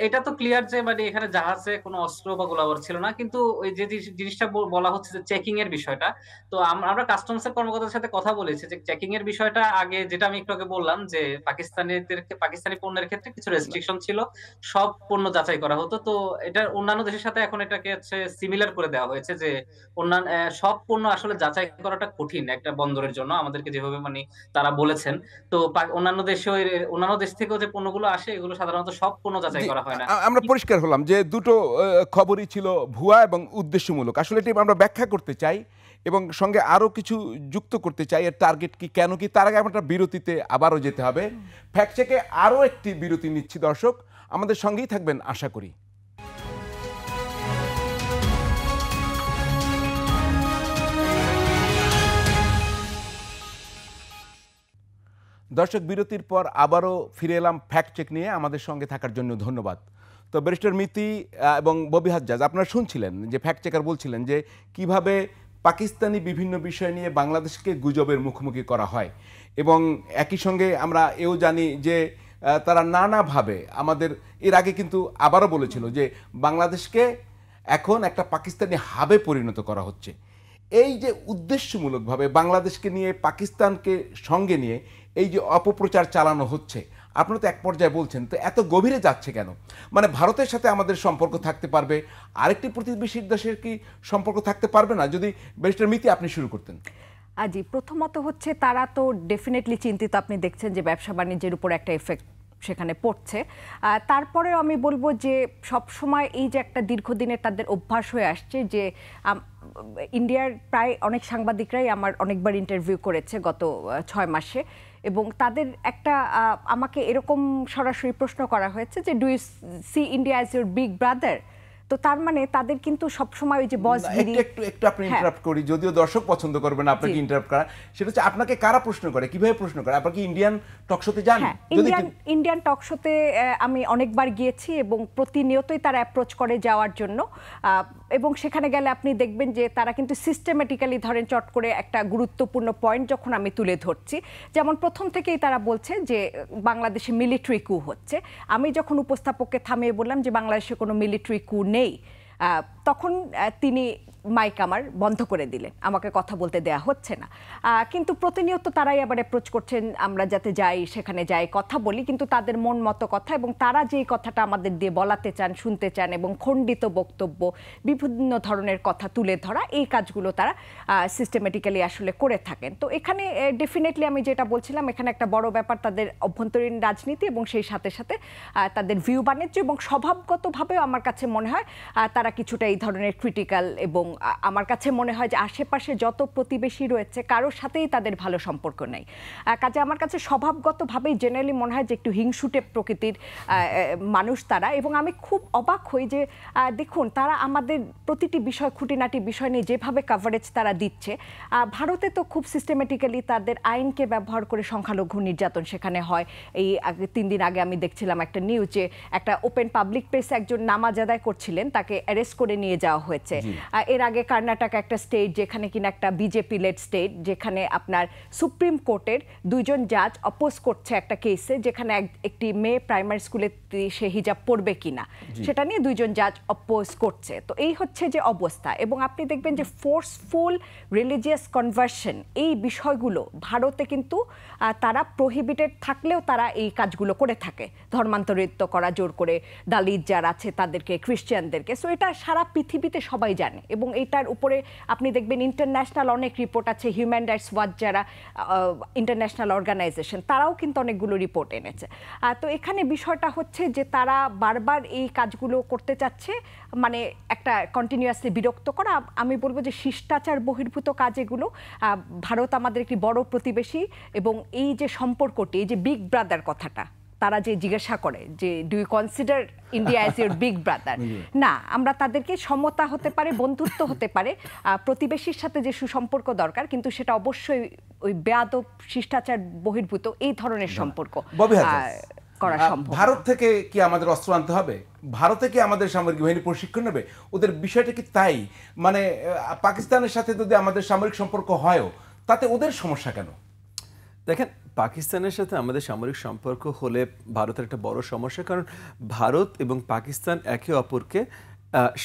এটা তো ক্লিয়ার যে মানে এখানে জাহাজে কোনো অস্ত্র বা গোলাবারুদ ছিল না, কিন্তু ওই যে জিনিসটা বলা হচ্ছে যে চেকিং এর বিষয়টা, তো আমরা কাস্টমস এর কর্মকর্তার সাথে কথা বলেছি যে চেকিং এর বিষয়টা আগে যেটা আমি একটু আগে বললাম যে পাকিস্তানি পণ্যের ক্ষেত্রে কিছু রেস্ট্রিকশন ছিল, সব পণ্য যাচাই করা হতো। তো এটা অন্যান্য দেশের সাথে এখন এটাকে হচ্ছে সিমিলার করে দেওয়া হয়েছে যে অন্যান্য সব পণ্য আসলে যাচাই করাটা কঠিন একটা বন্দরের জন্য, আমাদেরকে যেভাবে মানে তারা বলেছেন। তো অন্যান্য দেশ থেকেও যে পণ্যগুলো আসে এগুলো সাধারণত সব পণ্য যাচাই করা হয় না। আমরা পরিষ্কার হলাম যে দুটো খবরই ছিল ভুয়া এবং উদ্দেশ্যমূলক। আসলে এটি আমরা ব্যাখ্যা করতে চাই এবং সঙ্গে আরও কিছু যুক্ত করতে চাই, এর টার্গেট কি, কেন কি। তার আগে আমরা বিরতিতে আবারও যেতে হবে। ফ্যাক্ট চেকে আরও একটি বিরতি নিচ্ছি দর্শক, আমাদের সঙ্গেই থাকবেন আশা করি। দর্শক, বিরতির পর আবারও ফিরে এলাম ফ্যাক্ট চেক নিয়ে। আমাদের সঙ্গে থাকার জন্য ধন্যবাদ। তো ব্যারিস্টার মিতি এবং ববি হাজ্জাজ, আপনারা শুনছিলেন যে ফ্যাক্ট চেকার বলছিলেন যে কিভাবে পাকিস্তানি বিভিন্ন বিষয় নিয়ে বাংলাদেশকে গুজবের মুখোমুখি করা হয়, এবং একই সঙ্গে আমরা এও জানি যে তারা নানাভাবে আমাদের এর আগে কিন্তু আবারও বলেছিল যে বাংলাদেশকে এখন একটা পাকিস্তানি হাবে পরিণত করা হচ্ছে। এই যে উদ্দেশ্যমূলকভাবে বাংলাদেশকে নিয়ে, পাকিস্তানকে সঙ্গে নিয়ে এই যে অপপ্রচার চালানো হচ্ছে, আপনারা তো এক পর্যায়ে বলছেন, তো এত গভীরে যাচ্ছে কেন? মানে ভারতের সাথে আমাদের সম্পর্ক থাকতে পারবে, আরেকটি প্রতিবেশী দেশের কি সম্পর্ক থাকতে পারবে না? যদি ব্যারিস্টার মিতি আপনি শুরু করতেন। জি, প্রথমত হচ্ছে তারা তো ডেফিনেটলি চিন্তিত। আপনি দেখছেন যে ব্যবসা বাণিজ্যের উপর একটা এফেক্ট সেখানে পড়ছে। তারপরেও আমি বলবো যে সবসময় এই যে একটা দীর্ঘদিনের তাদের অভ্যাস হয়ে আসছে যে ইন্ডিয়ার প্রায় অনেক সাংবাদিকরাই আমার অনেকবার ইন্টারভিউ করেছে গত 6 মাসে, এবং তাদের একটা আমাকে এরকম সরাসরি প্রশ্ন করা হয়েছে যে do you see India as your big brother. তো তার মানে তাদের কিন্তু সবসময় ওই যে বসগিরি। একটু আপনি ইন্টারাপ্ট করি, যদিও দর্শক পছন্দ করবে না আপনাকে ইন্টারাপ্ট করা, সেটা হচ্ছে আপনাকে কারা প্রশ্ন করে, কিভাবে প্রশ্ন করে? আপনার কি ইন্ডিয়ান টকশোতে যান? ইন্ডিয়ান টকশোতে আমি অনেকবার গিয়েছি এবং প্রতিনিয়তই তারা অ্যাপ্রোচ করে যাওয়ার জন্য, এবং সেখানে গেলে আপনি দেখবেন যে তারা কিন্তু সিস্টেমেটিক্যালি ধরেন চট করে একটা গুরুত্বপূর্ণ পয়েন্ট যখন আমি তুলে ধরছি, যেমন প্রথম থেকেই তারা বলছে যে বাংলাদেশে মিলিটারি কু হচ্ছে। আমি যখন উপস্থাপককে থামিয়ে বললাম যে বাংলাদেশে কোনো মিলিটারি কু নেই, তখন তিনি মাইক আমার বন্ধ করে দিলেন, আমাকে কথা বলতে দেয়া হচ্ছে না। কিন্তু প্রতিনিয়ত তারাই আবার অ্যাপ্রোচ করছেন আমরা যাতে যাই, সেখানে যাই, কথা বলি, কিন্তু তাদের মন মতো কথা, এবং তারা যেই কথাটা আমাদের দিয়ে বলাতে চান, শুনতে চান, এবং খণ্ডিত বক্তব্য, বিভিন্ন ধরনের কথা তুলে ধরা, এই কাজগুলো তারা সিস্টেমেটিক্যালি আসলে করে থাকেন। তো এখানে ডেফিনেটলি আমি যেটা বলছিলাম, এখানে একটা বড় ব্যাপার তাদের অভ্যন্তরীণ রাজনীতি, এবং সেই সাথে সাথে তাদের ভিউ বাণিজ্য, এবং স্বভাবগতভাবেও আমার কাছে মনে হয় তারা কিছুটা এই ধরনের ক্রিটিক্যাল, এবং আমার কাছে মনে হয় যে আশেপাশে যত প্রতিবেশী রয়েছে কারোর সাথেই তাদের ভালো সম্পর্ক নেই। কাজে আমার কাছে স্বভাবগতভাবেই জেনারেলি মনে হয় যে একটু হিংসুটে প্রকৃতির মানুষ তারা, এবং আমি খুব অবাক হই যে দেখুন তারা আমাদের প্রতিটি বিষয়, খুঁটিনাটি বিষয় নিয়ে যেভাবে কাভারেজ তারা দিচ্ছে। ভারতে তো খুব সিস্টেমেটিক্যালি তাদের আইনকে ব্যবহার করে সংখ্যালঘু নির্যাতন সেখানে হয়। এই 3 দিন আগে আমি দেখছিলাম একটা নিউজে একটা ওপেন পাবলিক প্লেসে একজন নামাজ আদায় করছিলেন, তাকে অ্যারেস্ট করে নিয়ে যাওয়া হয়েছে। এর আগে কর্ণাটক একটা স্টেট, যেখানে কিনা একটা বিজেপি লেড স্টেট, যেখানে আপনার সুপ্রিম কোর্টের 2 জন জাজ অপোজ করছে একটা কেসে, যেখানে একটি মেয়ে প্রাইমারি স্কুলে সে হিজাব পরবে কিনা সেটা নিয়ে 2 জন জাজ অপোজ করছে। তো এই হচ্ছে যে অবস্থা, এবং আপনি দেখবেন যে ফোর্সফুল রিলিজিয়াস কনভার্সন, এই বিষয়গুলো ভারতে কিন্তু তারা প্রহিবিটেড থাকলেও তারা এই কাজগুলো করে থাকে, ধর্মান্তরিত করা জোর করে, দালিত যারা আছে তাদেরকে, খ্রিস্টানদেরকে। সো এটা সারা পৃথিবীতে সবাই জানে, এবং এইটার উপরে আপনি দেখবেন ইন্টারন্যাশনাল অনেক রিপোর্ট আছে, হিউম্যান রাইটস ওয়াচ যারা ইন্টারন্যাশনাল অর্গানাইজেশন, তারাও কিন্তু অনেকগুলো রিপোর্ট এনেছে। তো এখানে বিষয়টা হচ্ছে যে তারা বারবার এই কাজগুলো করতে চাচ্ছে, মানে একটা কন্টিনিউয়াসলি বিরক্ত করা। আমি বলবো যে শিষ্টাচার বহির্ভূত কাজ এগুলো। ভারত আমাদের একটি বড় প্রতিবেশী, এবং এই যে সম্পর্কটি, এই যে বিগ ব্রাদার কথাটা তারা যে জিজ্ঞাসা করে যে do you consider India as your big brother, না, আমরা তাদেরকে সমতা হতে পারে, বন্ধুত্ব হতে পারে, প্রতিবেশীর সাথে যে সুসম্পর্ক দরকার, কিন্তু সেটা অবশ্যই ওই বেয়াদব শিষ্টাচার বহির্ভূত এই ধরনের সম্পর্ক করা সম্ভব। ভারত থেকে কি আমাদের অস্ত্র আনতে হবে? ভারতে কি আমাদের সামরিক বাহিনী প্রশিক্ষণ নেবে? ওদের বিষয়টা কি তাই? মানে পাকিস্তানের সাথে যদি আমাদের সামরিক সম্পর্ক হয়ও, তাতে ওদের সমস্যা কেন? দেখেন, পাকিস্তানের সাথে আমাদের সামরিক সম্পর্ক হলে ভারতের একটা বড় সমস্যা, কারণ ভারত এবং পাকিস্তান একে অপরকে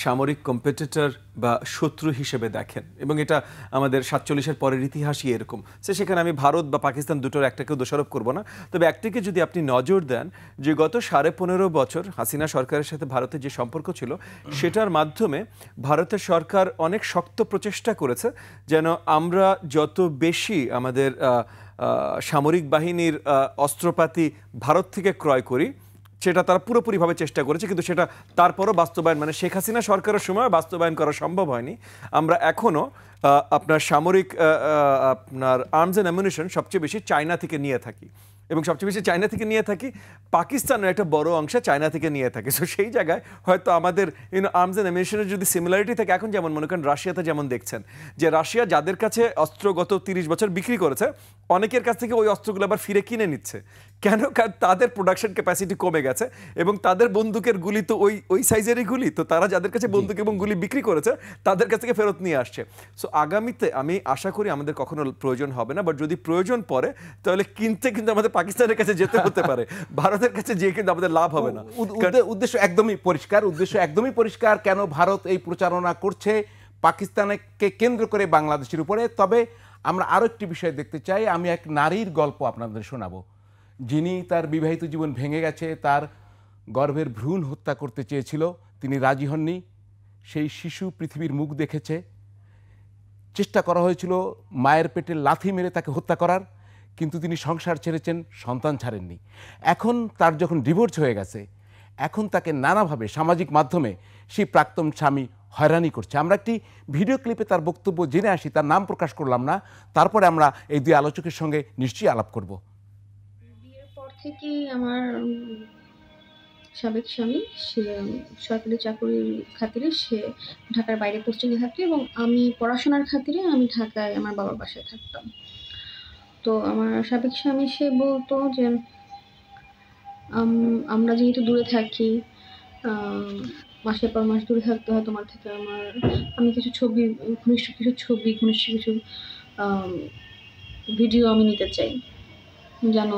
সামরিক কম্পিটিটর বা শত্রু হিসেবে দেখেন, এবং এটা আমাদের 47-এর পরের ইতিহাসই এরকম। সেখানে আমি ভারত বা পাকিস্তান দুটোর একটাকেও দোষারোপ করব না, তবে একটিকে যদি আপনি নজর দেন যে গত 15.5 বছর হাসিনা সরকারের সাথে ভারতের যে সম্পর্ক ছিল, সেটার মাধ্যমে ভারতের সরকার অনেক শক্ত প্রচেষ্টা করেছে যেন আমরা যত বেশি আমাদের সামরিক বাহিনীর অস্ত্রপাতি ভারত থেকে ক্রয় করি, সেটা তারা পুরোপুরিভাবে চেষ্টা করেছে, কিন্তু সেটা তারপরও বাস্তবায়ন, মানে শেখ হাসিনা সরকারের সময় বাস্তবায়ন করা সম্ভব হয়নি। আমরা এখনও আপনার সামরিক আপনার আর্মস অ্যান্ড অ্যামুনিশন সবচেয়ে বেশি চায়না থেকে নিয়ে থাকি, এবং সবচেয়ে বেশি চায়না থেকে নিয়ে থাকি, পাকিস্তানের একটা বড় অংশে চায়না থেকে নিয়ে থাকে। সো সেই জায়গায় হয়তো আমাদের আর্মস অ্যান্ড অ্যামুনিশনের যদি সিমিলারিটি থাকে, এখন যেমন মনে করেন রাশিয়াতে যেমন দেখছেন যে রাশিয়া যাদের কাছে অস্ত্র গত 30 বছর বিক্রি করেছে, অনেকের কাছ থেকে ওই অস্ত্রগুলো আবার ফিরে কিনে নিচ্ছে। কেন? কারণ তাদের প্রোডাকশন ক্যাপাসিটি কমে গেছে, এবং তাদের বন্দুকের গুলি তো ওই সাইজেরই গুলি, তো তারা যাদের কাছে বন্দুক এবং গুলি বিক্রি করেছে তাদের কাছ থেকে ফেরত নিয়ে আসছে। সো আগামীতে আমি আশা করি আমাদের কখনো প্রয়োজন হবে না, বাট যদি প্রয়োজন পড়ে তাহলে কিনতে কিন্তু আমাদের পাকিস্তানের কাছে যেতে হতে পারে, ভারতের কাছে যেয়ে কিন্তু আমাদের লাভ হবে না। উদ্দেশ্য একদমই পরিষ্কার, কেন ভারত এই প্রচারণা করছে পাকিস্তানকে কেন্দ্র করে বাংলাদেশের উপরে। তবে আমরা আরো একটি বিষয় দেখতে চাই। আমি এক নারীর গল্প আপনাদের শোনাবো, যিনি তার বিবাহিত জীবন ভেঙে গেছে, তার গর্ভের ভ্রূণ হত্যা করতে চেয়েছিল, তিনি রাজি হননি। সেই শিশু পৃথিবীর মুখ দেখেছে, চেষ্টা করা হয়েছিল মায়ের পেটে লাথি মেরে তাকে হত্যা করার, কিন্তু তিনি সংসার ছেড়েছেন, সন্তান ছাড়েননি। এখন তার যখন ডিভোর্স হয়ে গেছে, এখন তাকে নানাভাবে সামাজিক মাধ্যমে সেই প্রাক্তন স্বামী হয়রানি করছে। আমরা একটি ভিডিও ক্লিপে তার বক্তব্য জেনে আসি, তার নাম প্রকাশ করলাম না, তারপরে আমরা এই দুই আলোচকের সঙ্গে নিশ্চয়ই আলাপ করব। বিয়ের পর থেকেই আমার সাবেক স্বামী, সে সরকারি চাকরির খাতিরে সে ঢাকার বাইরে পোস্টিংয়ে থাকতো এবং আমি পড়াশোনার খাতিরে আমি ঢাকায় আমার বাবার বাসায় থাকতাম। তো আমার সাবেক স্বামী সে বলতো যে আমরা যেহেতু দূরে থাকি, মাসের পর মাস দূরে থাকতে হয় তোমার থেকে আমি কিছু ছবি, ঘনিষ্ঠ কিছু ভিডিও আমি নিতে চাই, যেন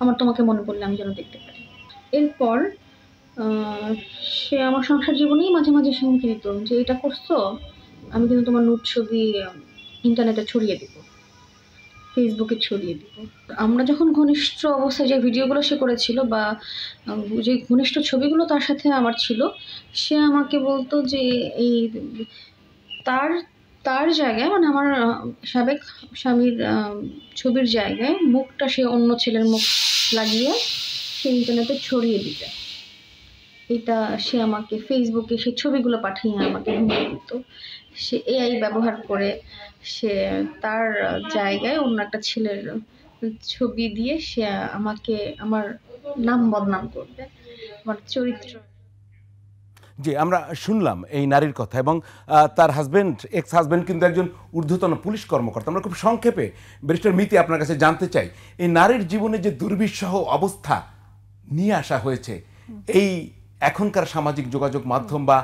আমার তোমাকে মনে পড়লে আমি যেন দেখতে পারি। এরপর সে আমার সংসার জীবনেই মাঝে মাঝে সে হুমকি দিত যে এটা করছো, আমি কিন্তু তোমার নুট ছবি ইন্টারনেটে ছড়িয়ে দিব, ফেসবুকে ছড়িয়ে দিব। আমরা যখন ঘনিষ্ঠ অবস্থায় যে ভিডিওগুলো সে করেছিল বা যে ঘনিষ্ঠ ছবিগুলো তার সাথে আমার ছিল, সে আমাকে বলতো যে এই তার জায়গায়, মানে আমার সাবেক স্বামীর ছবির জায়গায় মুখটা সে অন্য ছেলের মুখ লাগিয়ে সে ইন্টারনেটে ছড়িয়ে দিতে। এটা সে আমাকে ফেসবুকে সে ছবিগুলো পাঠিয়ে আমাকে হুমকি দিত। সে এআই ব্যবহার করে সে তার জায়গায় অন্য একটা ছেলের ছবি দিয়ে সে আমাকে আমার নাম বদনাম করবে, আমার চরিত্র। জি, আমরা শুনলাম এই নারীর কথা, এবং তার হাজব্যান্ড, এক্স হাজব্যান্ড কিন্তু একজন ঊর্ধ্বতন পুলিশ কর্মকর্তা। আমরা খুব সংক্ষেপে ব্যারিস্টার মিতি আপনার কাছে জানতে চাই, এই নারীর জীবনে যে দুর্বিষহ অবস্থা নিয়ে আসা হয়েছে এই এখনকার সামাজিক যোগাযোগ মাধ্যম বা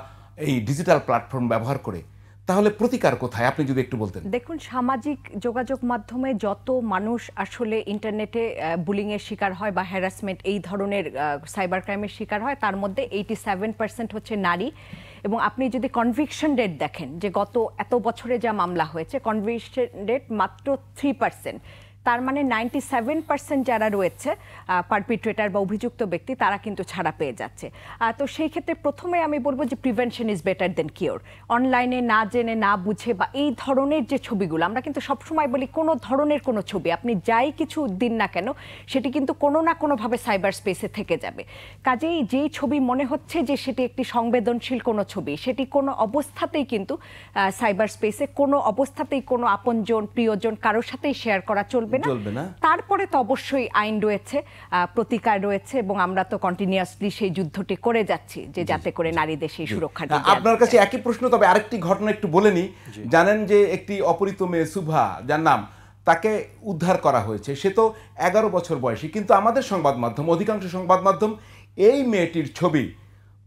এই ডিজিটাল প্ল্যাটফর্ম ব্যবহার করে, তাহলে প্রতিকার কোথায় আপনি যদি একটু বলতেন। দেখুন, সামাজিক যোগাযোগ মাধ্যমে যত মানুষ আসলে ইন্টারনেটে বুলিংয়ের শিকার হয় বা হ্যারাসমেন্ট, এই ধরনের সাইবার ক্রাইমের শিকার হয়, তার মধ্যে 87% হচ্ছে নারী। এবং আপনি যদি কনভিকশন রেট দেখেন, যে গত এত বছরে যা মামলা হয়েছে, কনভিকশন রেট মাত্র 3%। তার মানে 97% যারা রয়েছে পারপিট্রেটার বা অভিযুক্ত ব্যক্তি, তারা কিন্তু ছাড়া পেয়ে যাচ্ছে। তো সেই ক্ষেত্রে প্রথমে আমি বলবো যে prevention is better then cure. অনলাইনে না জেনে না বুঝে বা এই ধরনের যে ছবিগুলো, আমরা কিন্তু সবসময় বলি কোনো ধরনের কোনো ছবি আপনি যাই কিছু দিন না কেন, সেটি কিন্তু কোনো না কোনোভাবে সাইবার স্পেসে থেকে যাবে। কাজেই যেই ছবি মনে হচ্ছে যে সেটি একটি সংবেদনশীল কোনো ছবি, সেটি কোনো অবস্থাতেই কিন্তু সাইবার স্পেসে কোনো অবস্থাতেই কোনো আপনজন, প্রিয়জন কারোর সাথেই শেয়ার করা চলবে না। তারপরে তো অবশ্যই আইন রয়েছে, প্রতিকার রয়েছে, এবং আমরা তো কন্টিনিউয়াসলি সেই যুদ্ধটি করে যাচ্ছি যে যাতে করে নারীদের সেই সুরক্ষা। আপনার কাছে একই প্রশ্ন, তবে আরেকটি ঘটনা একটু বলে নি। জানেন যে একটি অপহৃত মেয়ে সুভা, যার নাম, তাকে উদ্ধার করা হয়েছে। সে তো 11 বছর বয়সী, কিন্তু আমাদের সংবাদ মাধ্যম, অধিকাংশ সংবাদ মাধ্যম এই মেয়েটির ছবি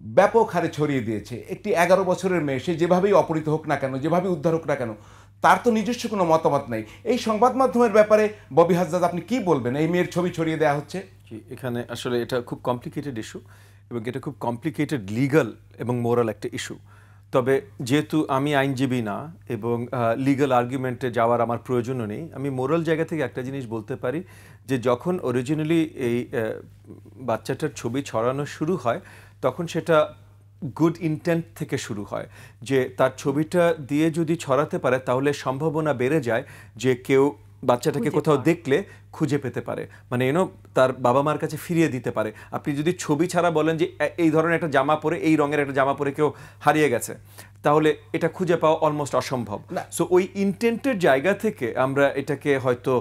ব্যাপক হারে ছড়িয়ে দিয়েছে। একটি 11 বছরের মেয়ে, সে যেভাবেই অপহৃত হোক না কেন, যেভাবেই উদ্ধার হোক না কেন, তার তো নিজস্ব কোনো মতামত নেই। এই সংবাদ মাধ্যমের ব্যাপারে ববি হাজদাদ আপনি কি বলবেন? এই মেয়ের ছবি ছড়িয়ে দেওয়া হচ্ছে। জি, এখানে আসলে এটা খুব কমপ্লিকেটেড ইস্যু, এবং এটা খুব কমপ্লিকেটেড লিগাল এবং মোরাল একটা ইস্যু। তবে যেহেতু আমি আইনজীবী না এবং লিগাল আর্গুমেন্টে যাওয়ার আমার প্রয়োজনও নেই, আমি মোরাল জায়গা থেকে একটা জিনিস বলতে পারি যে যখন অরিজিনালি এই বাচ্চাটার ছবি ছড়ানো শুরু হয়, তখন সেটা গুড ইন্টেন্ট থেকে শুরু হয়, যে তার ছবিটা দিয়ে যদি ছড়াতে পারে তাহলে সম্ভাবনা বেড়ে যায় যে কেউ বাচ্চাটাকে কোথাও দেখলে খুঁজে পেতে পারে, মানে তার বাবা মার কাছে ফিরিয়ে দিতে পারে। আপনি যদি ছবি ছাড়া বলেন যে এই ধরনের একটা জামা পরে, এই রঙের একটা জামা পরে কেউ হারিয়ে গেছে, তাহলে এটা খুঁজে পাওয়া অলমোস্ট অসম্ভব। সো ওই ইন্টেন্টের জায়গা থেকে আমরা এটাকে হয়তো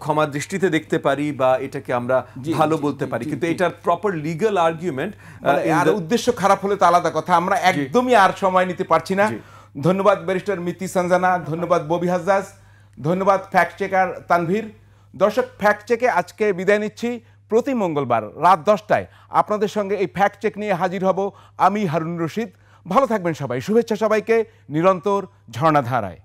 ক্ষমা দৃষ্টিতে দেখতে পারি বা এটাকে আমরা ভালো বলতে পারি, কিন্তু এটার প্রপার লিগ্যাল আর্গুমেন্ট, আর উদ্দেশ্য খারাপ হলে তো আলাদা কথা। আমরা একদমই আর সময় নিতে পারছি না। ধন্যবাদ ব্যারিস্টার মিতি সঞ্জনা, ধন্যবাদ ববি হাজদাদ, ধন্যবাদ ফ্যাক্ট চেকার তানভীর। দর্শক, ফ্যাক্ট চেকে আজকে বিদায় নিচ্ছি। প্রতি মঙ্গলবার রাত 10টায় আপনাদের সঙ্গে এই ফ্যাক্ট চেক নিয়ে হাজির হব আমি, হারুন রশিদ। ভালো থাকবেন সবাই। শুভেচ্ছা সবাইকে, নিরন্তর ঝর্ণাধারায়।